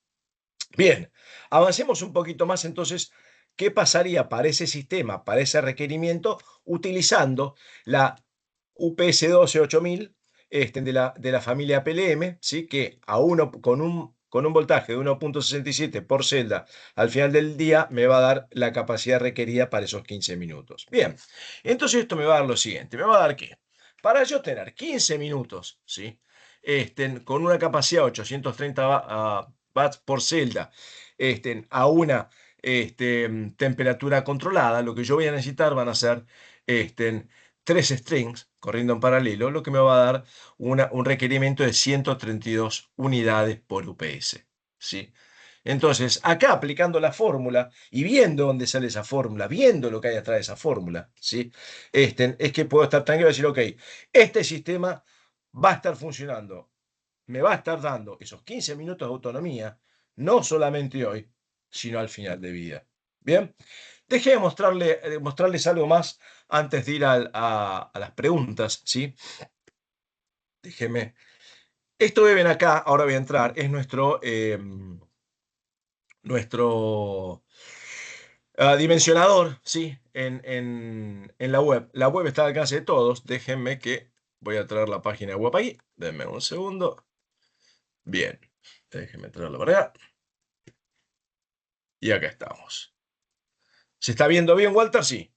Bien, avancemos un poquito más entonces. ¿Qué pasaría para ese sistema, para ese requerimiento, utilizando la UPS 128.000 de la familia PLM, ¿sí? Que con un voltaje de 1,67 por celda al final del día me va a dar la capacidad requerida para esos 15 minutos? Bien, entonces esto me va a dar lo siguiente, me va a dar que para yo tener 15 minutos, ¿sí? Con una capacidad de 830 watts por celda, a una temperatura controlada, lo que yo voy a necesitar van a ser este, 3 strings corriendo en paralelo, lo que me va a dar un requerimiento de 132 unidades por UPS, ¿sí? Entonces, acá aplicando la fórmula y viendo dónde sale esa fórmula, viendo lo que hay atrás de esa fórmula, ¿sí? Es que puedo estar tranquilo y decir, ok, este sistema va a estar funcionando, me va a estar dando esos 15 minutos de autonomía, no solamente hoy, sino al final de vida. Bien, dejé de mostrarles algo más antes de ir a las preguntas, ¿sí? Déjenme. Esto que ven acá, ahora voy a entrar, es nuestro dimensionador, ¿sí? En la web. La web está al alcance de todos. Déjenme que voy a traer la página web ahí. Denme un segundo. Bien, déjenme traerla para acá. Y acá estamos. ¿Se está viendo bien, Walter? Sí.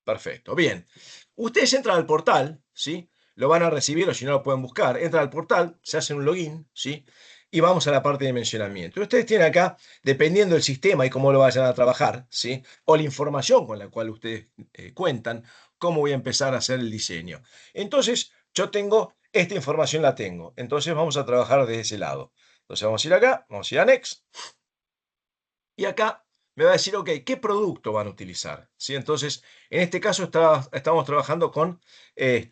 Perfecto. Bien. Ustedes entran al portal, ¿sí? Lo van a recibir o si no lo pueden buscar. Entran al portal, se hacen un login, ¿sí? y vamos a la parte de dimensionamiento. Ustedes tienen acá, dependiendo del sistema y cómo lo vayan a trabajar, ¿sí? O la información con la cual ustedes cuentan, cómo voy a empezar a hacer el diseño. Entonces, yo tengo, esta información la tengo. Entonces, vamos a trabajar desde ese lado. Entonces, vamos a ir acá, vamos a ir a Next. Y acá me va a decir, ok, ¿qué producto van a utilizar? ¿Sí? Entonces, en este caso estamos trabajando con las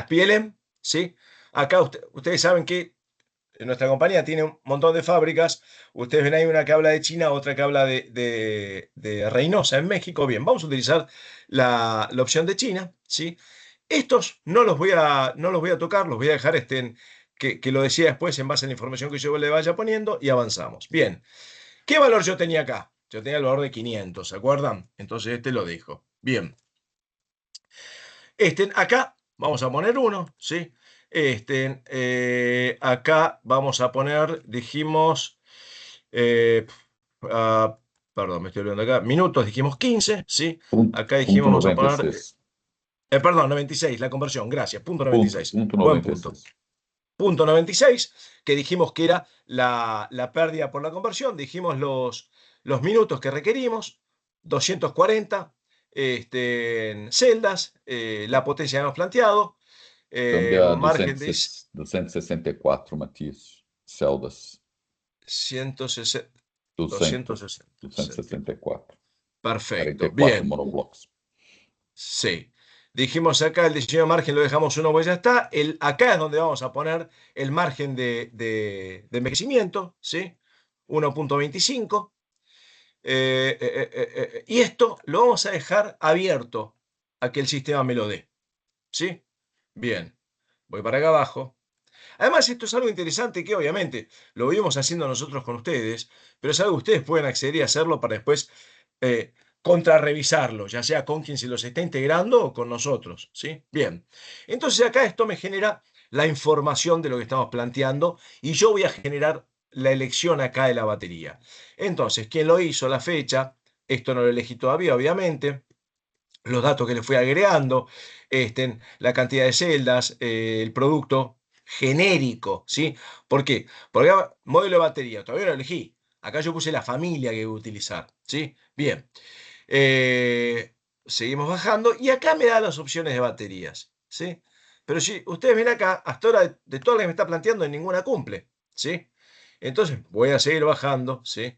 PLM, ¿sí? Acá ustedes saben que nuestra compañía tiene un montón de fábricas. Ustedes ven ahí una que habla de China, otra que habla de Reynosa en México. Bien, vamos a utilizar la opción de China, ¿sí? Estos no los voy a tocar, los voy a dejar que lo decía después en base a la información que yo le vaya poniendo y avanzamos. Bien, ¿qué valor yo tenía acá? Yo tenía el valor de 500, ¿se acuerdan? Entonces lo dejo. Bien, acá vamos a poner uno, ¿sí? Acá vamos a poner, dijimos, eh, ah, perdón, me estoy olvidando acá, minutos, dijimos 15, ¿sí? Acá dijimos, Punto vamos a poner, 96. perdón, 96, la conversión, gracias, punto Punto, 96, punto buen punto. 96. Punto 96, que dijimos que era la pérdida por la conversión, dijimos los minutos que requerimos, 240 celdas, la potencia que hemos planteado, Cambia margen de 264, Matias. Celdas. 160, 200, 260. 264. Perfecto, 44 bien, monoblocks. sí. Dijimos acá el diseño de margen lo dejamos uno, pues ya está. Acá es donde vamos a poner el margen de envejecimiento, ¿sí? 1.25. Y esto lo vamos a dejar abierto a que el sistema me lo dé, ¿sí? Bien, voy para acá abajo. Además, esto es algo interesante que obviamente lo vimos haciendo nosotros con ustedes, pero es algo que ustedes pueden acceder y hacerlo para después eh, contrarrevisarlo, ya sea con quien se los está integrando o con nosotros, ¿sí? Bien, entonces acá esto me genera la información de lo que estamos planteando y yo voy a generar la elección acá de la batería. Entonces, ¿quién lo hizo? La fecha, esto no lo elegí todavía, obviamente. Los datos que le fui agregando, la cantidad de celdas, el producto genérico, ¿sí? ¿Por qué? Porque modelo de batería, todavía no lo elegí. Acá yo puse la familia que voy a utilizar, ¿sí? Bien. Seguimos bajando y acá me da las opciones de baterías, ¿sí? Pero si ustedes ven acá, hasta ahora de todas las que me está planteando, ninguna cumple, ¿sí? Entonces voy a seguir bajando, ¿sí?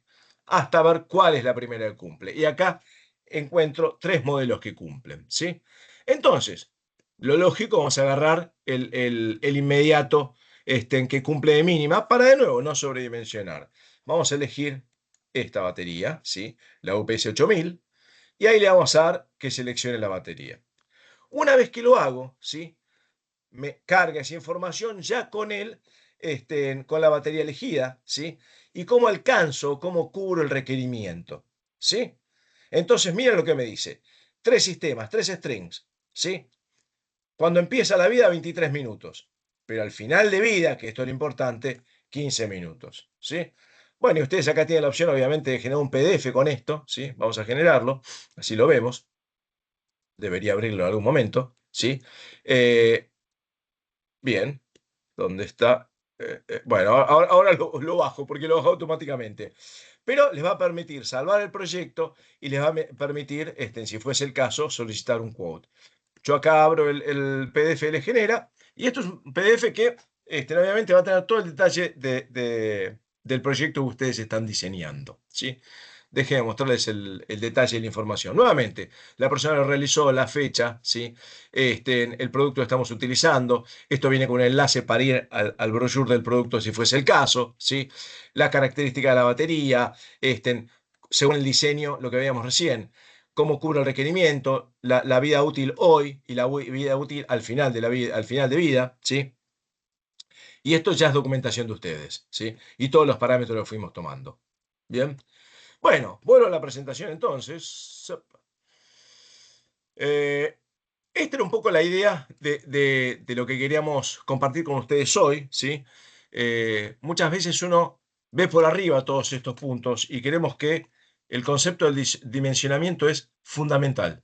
Hasta ver cuál es la primera que cumple. Y acá encuentro 3 modelos que cumplen, ¿sí? Entonces, lo lógico, vamos a agarrar el inmediato en que cumple de mínima para de nuevo no sobredimensionar. Vamos a elegir esta batería, ¿sí? La UPS 8000, y ahí le vamos a dar que seleccione la batería. Una vez que lo hago, ¿sí? Me carga esa información ya con la batería elegida, ¿sí? Y cómo alcanzo, cómo cubro el requerimiento, ¿sí? Entonces, mira lo que me dice. 3 sistemas, 3 strings, ¿sí? Cuando empieza la vida, 23 minutos. Pero al final de vida, que esto es lo importante, 15 minutos, ¿sí? Bueno, y ustedes acá tienen la opción, obviamente, de generar un PDF con esto, ¿sí? Vamos a generarlo, así lo vemos. Debería abrirlo en algún momento, ¿sí? Eh, bien, ¿dónde está? Bueno, ahora lo bajo, porque lo bajo automáticamente. Pero les va a permitir salvar el proyecto y les va a permitir, si fuese el caso, solicitar un quote. Yo acá abro el PDF, le genera, y esto es un PDF que obviamente va a tener todo el detalle del proyecto que ustedes están diseñando, ¿sí? Déjenme mostrarles el detalle de la información. Nuevamente, la persona lo realizó, la fecha, ¿sí? El producto que estamos utilizando. Esto viene con un enlace para ir al brochure del producto si fuese el caso, ¿sí? La característica de la batería, según el diseño, lo que veíamos recién, cómo cubre el requerimiento, la vida útil hoy y la vida útil al final de la vida, al final de vida, ¿sí? Y esto ya es documentación de ustedes, ¿sí? Y todos los parámetros los fuimos tomando. Bien. Bueno, vuelvo a la presentación entonces. Eh, Esta era un poco la idea de lo que queríamos compartir con ustedes hoy, ¿sí? Muchas veces uno ve por arriba todos estos puntos y queremos que el concepto del dimensionamiento es fundamental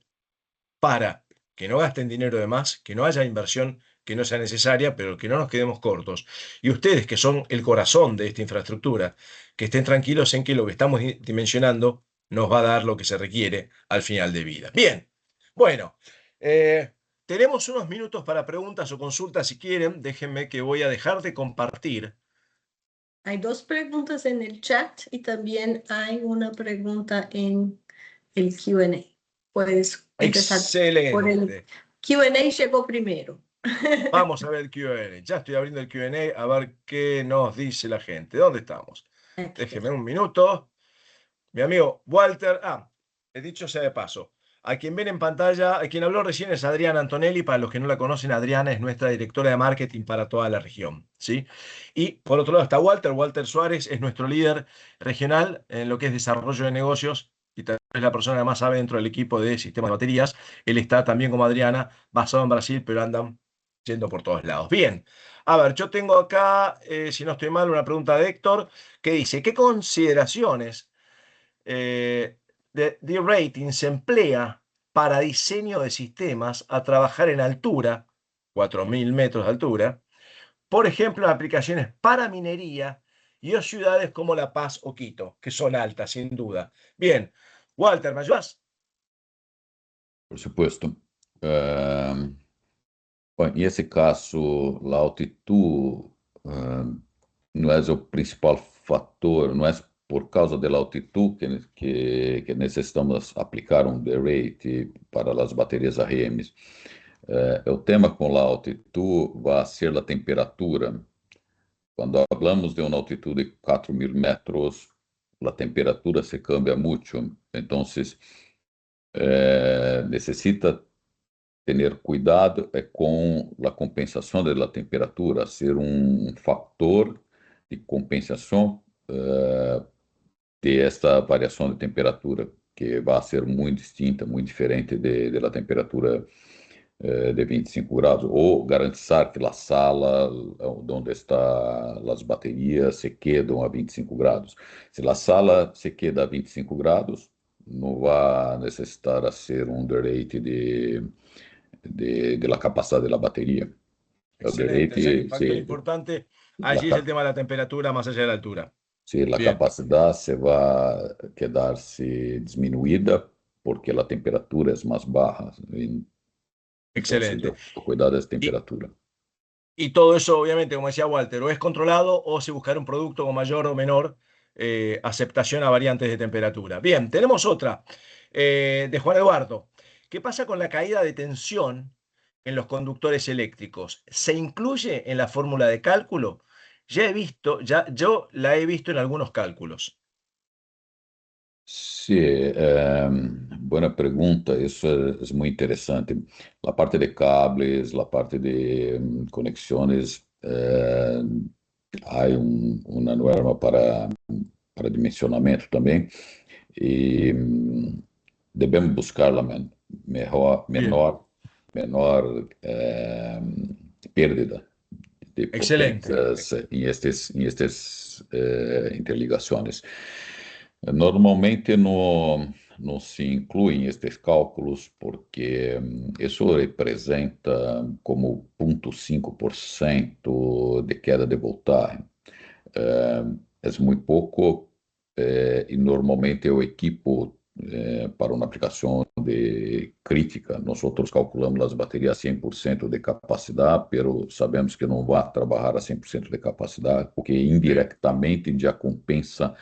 para que no gasten dinero de más, que no haya inversión que no sea necesaria, pero que no nos quedemos cortos. Y ustedes, que son el corazón de esta infraestructura, que estén tranquilos en que lo que estamos dimensionando nos va a dar lo que se requiere al final de vida. Bien, bueno, tenemos unos minutos para preguntas o consultas si quieren. Déjenme que voy a dejar de compartir. Hay dos preguntas en el chat y también hay una pregunta en el Q&A. Puedes empezar por el Excelente. Q&A, llegó primero. Vamos a ver el Q&A. Ya estoy abriendo el Q&A a ver qué nos dice la gente. ¿Dónde estamos? Déjeme un minuto. Mi amigo Walter. He dicho sea de paso. A quien ven en pantalla, a quien habló recién es Adriana Antonelli. Para los que no la conocen, Adriana es nuestra directora de marketing para toda la región, ¿sí? Y por otro lado está Walter. Walter Suárez es nuestro líder regional en lo que es desarrollo de negocios y tal vez la persona que más sabe dentro del equipo de sistemas de baterías. Él está también como Adriana, basado en Brasil, pero andan yendo por todos lados. Bien, a ver, yo tengo acá, si no estoy mal, una pregunta de Héctor que dice, ¿qué consideraciones de rating se emplea para diseño de sistemas a trabajar en altura, 4.000 metros de altura, por ejemplo, en aplicaciones para minería y o ciudades como La Paz o Quito, que son altas, sin duda? Bien, Walter, ¿me ayudas? Por supuesto. Bom, em esse caso, a altitude não é o principal fator, não é por causa da altitude que necessitamos aplicar um derrate para as baterias ARMs. O tema com a altitude vai ser a temperatura. Quando falamos de uma altitude de 4.000 metros, a temperatura se cambia muito. Então, necessita ter cuidado com a compensação da temperatura, ser um fator de compensação de esta variação de temperatura, que vai ser muito distinta, muito diferente da temperatura de 25 graus, ou garantir que a sala onde estão as baterias se quedam a 25 graus. Se a sala se queda a 25 graus, não vai necessitar ser um derrate de la capacidad de la batería. Excelente, o sea, que un factor importante allí es el tema de la temperatura más allá de la altura. Sí, la Bien. capacidad se va a quedarse disminuida porque la temperatura es más baja. Excelente. Entonces, cuidado de temperatura. Y todo eso, obviamente, como decía Walter, o es controlado o se buscará un producto con mayor o menor aceptación a variantes de temperatura. Bien, tenemos otra de Juan Eduardo. ¿Qué pasa con la caída de tensión en los conductores eléctricos? ¿Se incluye en la fórmula de cálculo? Yo la he visto en algunos cálculos. Sí, buena pregunta, eso es muy interesante. La parte de cables, la parte de conexiones, hay una norma para dimensionamento também, e devemos buscar a menor pérdida de potências em estas interligações. Normalmente não se incluem estes cálculos porque isso representa como 0,5% de queda de voltagem. É muito pouco e normalmente o equipo para uma aplicação de crítica, nós calculamos as baterias a 100% de capacidade, mas sabemos que não vai trabalhar a 100% de capacidade, porque indiretamente já compensa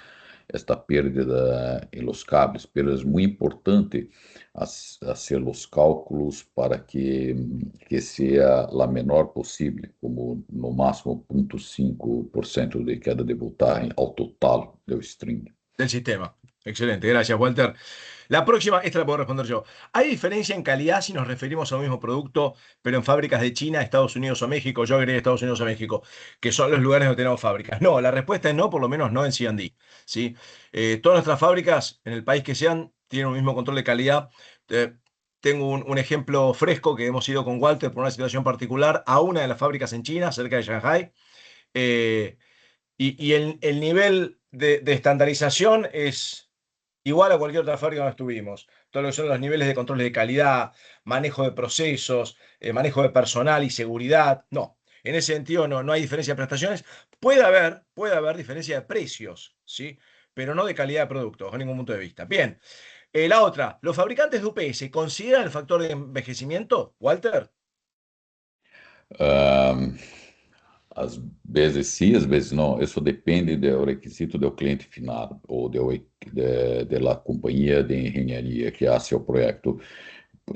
esta pérdida em los cables, pero es muy importante hacer los cálculos para que sea la menor posible, como no máximo 0,5% de queda de voltaje al total del string. Del sistema. Excelente, gracias, Walter. La próxima, esta la puedo responder yo. ¿Hay diferencia en calidad si nos referimos al mismo producto, pero en fábricas de China, Estados Unidos o México? Yo agregué Estados Unidos o México, que son los lugares donde tenemos fábricas. No, la respuesta es no, por lo menos no en C&D, ¿sí? Todas nuestras fábricas, en el país que sean, tienen un mismo control de calidad. Tengo un ejemplo fresco que hemos ido con Walter por una situación particular a una de las fábricas en China, cerca de Shanghai. Y el nivel de estandarización es igual a cualquier otra fábrica donde estuvimos. Todo lo que son los niveles de control de calidad, manejo de procesos, manejo de personal y seguridad. No, en ese sentido no hay diferencia de prestaciones. Puede haber diferencia de precios, ¿sí? Pero no de calidad de producto, bajo ningún punto de vista. Bien, la otra, ¿los fabricantes de UPS consideran el factor de envejecimiento, Walter? Às vezes sim, às vezes não. Isso depende do requisito do cliente final ou da companhia de engenharia que hace o projeto.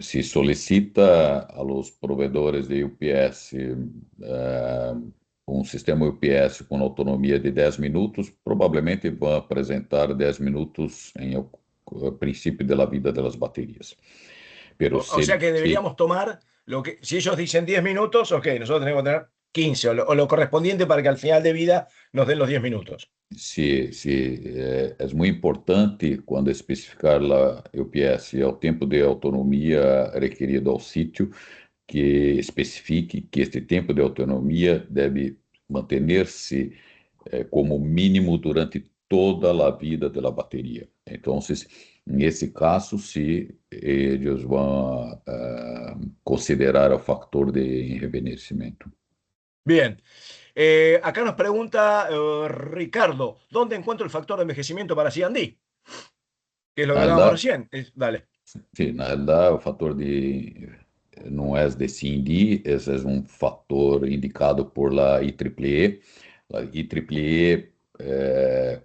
Se solicita a los provedores de UPS um sistema UPS com autonomia de 10 minutos, provavelmente vão apresentar 10 minutos em o princípio da vida das baterias. Pero O sea que deberíamos tomar lo que, si ellos dicen 10 minutos, ok, nosotros tenemos que tener 15 o lo correspondiente para que al final de vida nos den los 10 minutos. Sí, es muy importante cuando especificar la UPS el tiempo de autonomía requerido al sitio, que especifique que este tiempo de autonomía debe mantenerse como mínimo durante toda la vida de la batería. Entonces, en ese caso, sí, ellos van a considerar el factor de envejecimiento. Bien. Acá nos pregunta Ricardo, ¿dónde encuentro el factor de envejecimiento para C&D? Que es lo que hablábamos recién. Dale. Sí, na realidade, o fator não é de C&D, esse é um fator indicado por la IEEE. A IEEE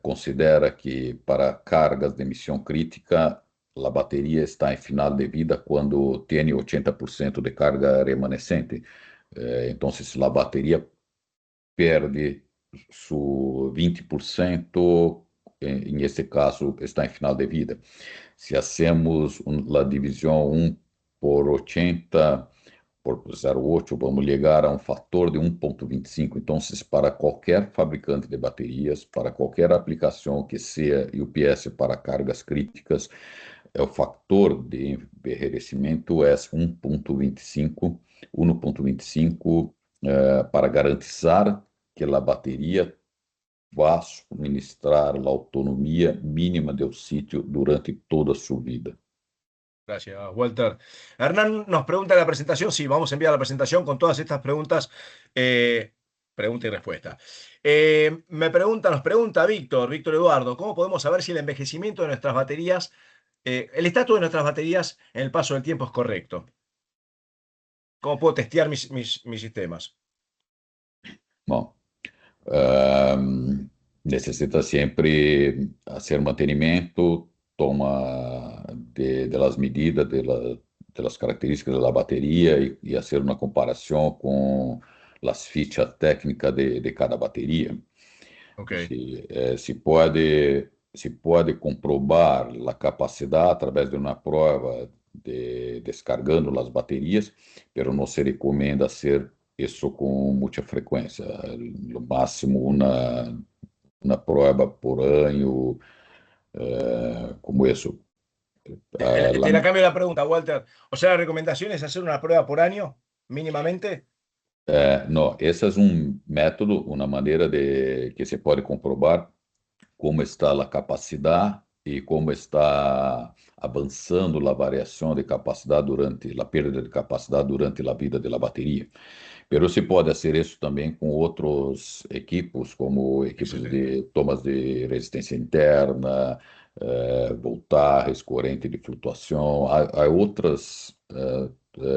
considera que para cargas de emissão crítica, a bateria está em final de vida quando tem 80% de carga remanescente. Então, se a bateria perde su 20%, em esse caso, está em final de vida. Se hacemos a divisão 1 por 80 por 0,8, vamos chegar a um fator de 1,25. Então, para qualquer fabricante de baterias, para qualquer aplicação que seja UPS para cargas críticas, o fator de envelhecimento é 1,25, 1,25 para garantizar que a bateria vai suministrar a autonomia mínima do sítio durante toda su vida. Gracias, Walter. Hernán nos pregunta la presentación. Sí, vamos a enviar la presentación con todas estas preguntas. Pregunta y respuesta. Nos pregunta Víctor Eduardo, ¿cómo podemos saber si el envejecimiento de nuestras baterías, el estatus de nuestras baterías en el paso del tiempo es correcto? ¿Cómo puedo testear mis sistemas? Bom, necessita sempre fazer mantenimento, toma de las medidas de las características da bateria e fazer uma comparação com as fichas técnicas de cada bateria. Okay. Se pode comprovar a capacidade através de uma prova descargando as baterias, pero não se recomenda fazer isso com muita frequência. No máximo uma prova por ano, como isso. Te la cambio la pregunta, Walter. O sea, la recomendación es hacer una prueba por año, mínimamente. Não, esse é um método, uma maneira de que se pode comprovar como está a capacidade e como está avançando a variação de capacidade durante a perda de capacidade durante a vida da bateria. Pero se pode fazer isso também com outros equipos, como equipos de tomas de resistência interna, voltagens, corrente de flutuação. Há outras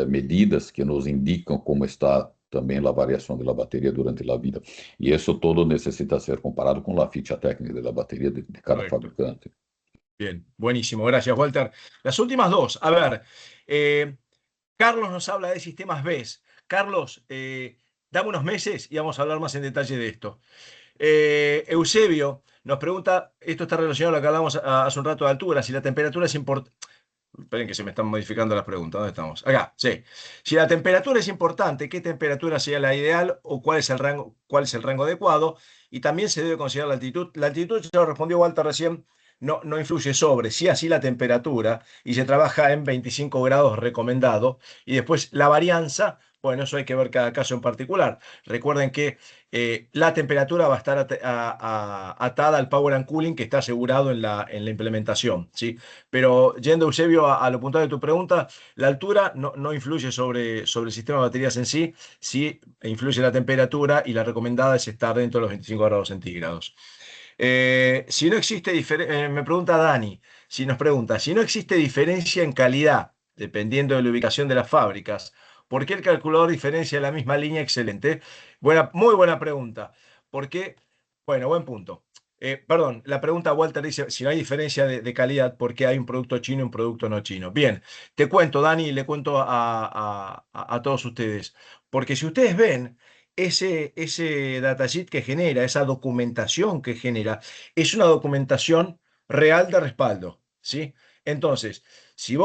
medidas que nos indicam como está também a variação da bateria durante a vida. E isso todo necessita ser comparado com a ficha técnica da bateria de cada fabricante. Bien, buenísimo, gracias, Walter. Las últimas dos, a ver, Carlos nos habla de sistemas BES. Carlos, dame unos meses y vamos a hablar más en detalle de esto. Eusebio nos pregunta, esto está relacionado a lo que hablamos hace un rato de altura, si la temperatura es importante. Esperen que se me están modificando las preguntas. ¿Dónde estamos? Acá, sí. Si la temperatura es importante, ¿qué temperatura sería la ideal o cuál es el rango adecuado? Y también se debe considerar la altitud. La altitud, ya lo respondió Walter recién, no influye sobre, sí así la temperatura, y se trabaja en 25 grados recomendado, y después la varianza Bueno, eso hay que ver cada caso en particular. Recuerden que la temperatura va a estar atada al Power and Cooling que está asegurado en la implementación, ¿sí? Pero yendo, Eusebio, a lo puntual de tu pregunta, la altura no influye sobre el sistema de baterías en sí, sí influye la temperatura y la recomendada es estar dentro de los 25 grados centígrados. Si no existe me pregunta Dani, si nos pregunta, si no existe diferencia en calidad, dependiendo de la ubicación de las fábricas, ¿por qué el calculador diferencia la misma línea? Excelente. Muy buena pregunta. ¿Por qué? Bueno, buen punto. Perdón, la pregunta Walter dice, si no hay diferencia de calidad, ¿por qué hay un producto chino y un producto no chino? Bien, te cuento, Dani, y le cuento a todos ustedes. Porque si ustedes ven, ese datasheet que genera, esa documentación que genera, es una documentación real de respaldo, ¿sí? Entonces, si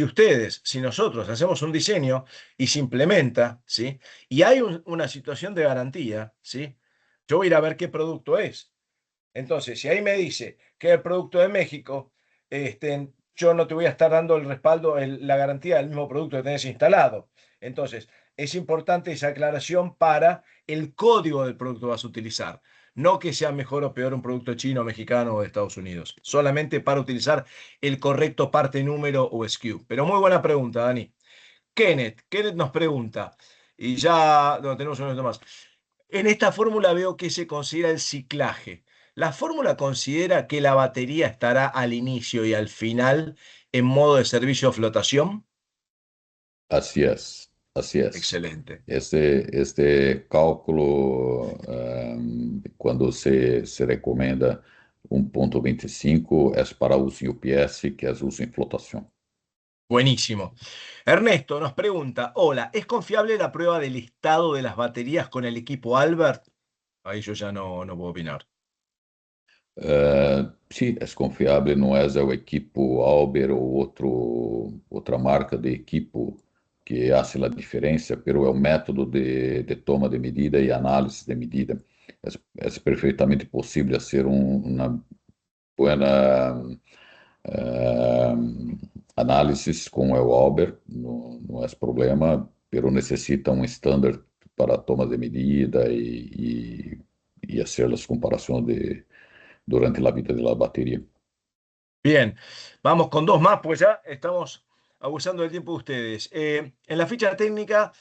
ustedes, si nosotros hacemos un diseño y se implementa, ¿sí? Y hay una situación de garantía, ¿sí? Yo voy a ir a ver qué producto es. Entonces, si ahí me dice que es el producto de México, yo no te voy a estar dando el respaldo, la garantía del mismo producto que tenés instalado. Entonces, es importante esa aclaración para el código del producto que vas a utilizar. No que sea mejor o peor un producto chino, mexicano o de Estados Unidos. Solamente para utilizar el correcto parte número o SKU. Pero muy buena pregunta, Dani. Kenneth nos pregunta, y ya no, tenemos un minuto más. En esta fórmula veo que se considera el ciclaje. ¿La fórmula considera que la batería estará al inicio y al final en modo de servicio o flotación? Así es, así es. Excelente. Este cálculo, cuando se recomienda 1.25, es para uso en UPS, que es uso en flotación. Buenísimo. Ernesto nos pregunta, hola, ¿es confiable la prueba del estado de las baterías con el equipo Albert? Ahí yo ya no puedo opinar. Sí, es confiable, no es el equipo Albert o otra marca de equipo que hace la diferencia, pero el método de toma de medida y análisis de medida. Es perfectamente posible hacer una buena análisis con el Albert, no es problema, pero necesita un estándar para toma de medida y hacer las comparaciones durante la vida de la batería. Bien, vamos con dos más, pues ya estamos abusando del tiempo de ustedes. En la ficha técnica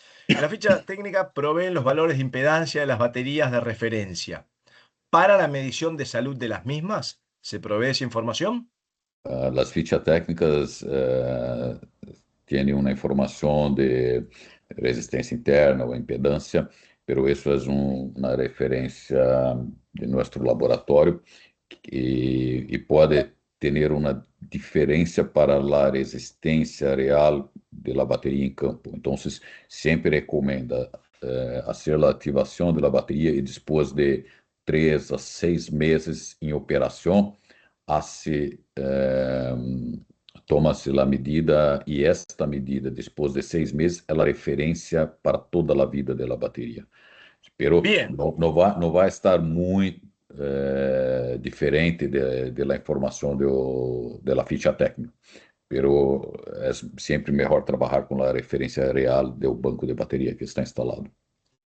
proveen los valores de impedancia de las baterías de referencia. ¿Para la medición de salud de las mismas se provee esa información? Las fichas técnicas tienen una información de resistencia interna o impedancia, pero eso es una referencia de nuestro laboratorio y puede tener una diferencia para la resistencia real de la batería en campo. Entonces, siempre recomienda hacer la activación de la batería y después de 3 a 6 meses en operación, toma-se a medida e esta medida, depois de 6 meses, é a referência para toda a vida da bateria. Pero Bien, não vai estar muito diferente de la informação da ficha técnica. Pero é sempre melhor trabalhar com a referência real do banco de bateria que está instalado.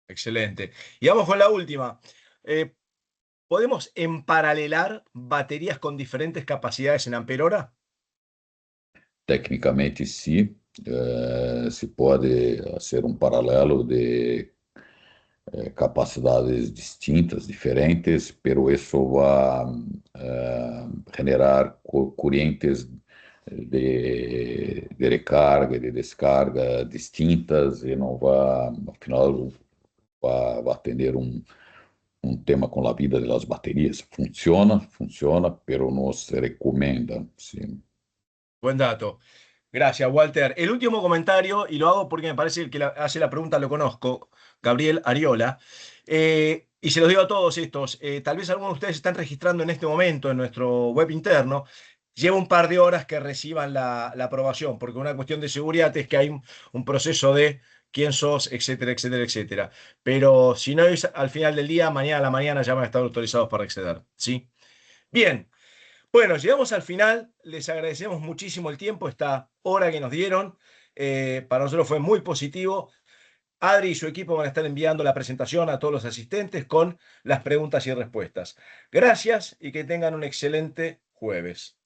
excelente. Y vamos con la última. ¿Podemos emparalela baterías con diferentes capacidades en ampere-hora? Tecnicamente, sim, se pode fazer paralelo de capacidades distintas, diferentes, pero isso vai generar correntes de recarga e de descarga distintas e não vai, ao final, vai ter tema com a vida das baterias. Funciona, pero não se recomenda. Sim. Buen dato. Gracias, Walter. El último comentario, y lo hago porque me parece que el que hace la pregunta lo conozco, Gabriel Ariola. Y se los digo a todos estos. Tal vez algunos de ustedes están registrando en este momento en nuestro web interno. Lleva un par de horas que reciban la aprobación, porque una cuestión de seguridad es que hay un proceso de quién sos, etcétera, etcétera, etcétera. Pero si no es al final del día, mañana a la mañana ya van a estar autorizados para acceder. ¿Sí? Bien. Bueno, llegamos al final, les agradecemos muchísimo el tiempo, esta hora que nos dieron, para nosotros fue muy positivo. Adri y su equipo van a estar enviando la presentación a todos los asistentes con las preguntas y respuestas. Gracias y que tengan un excelente jueves.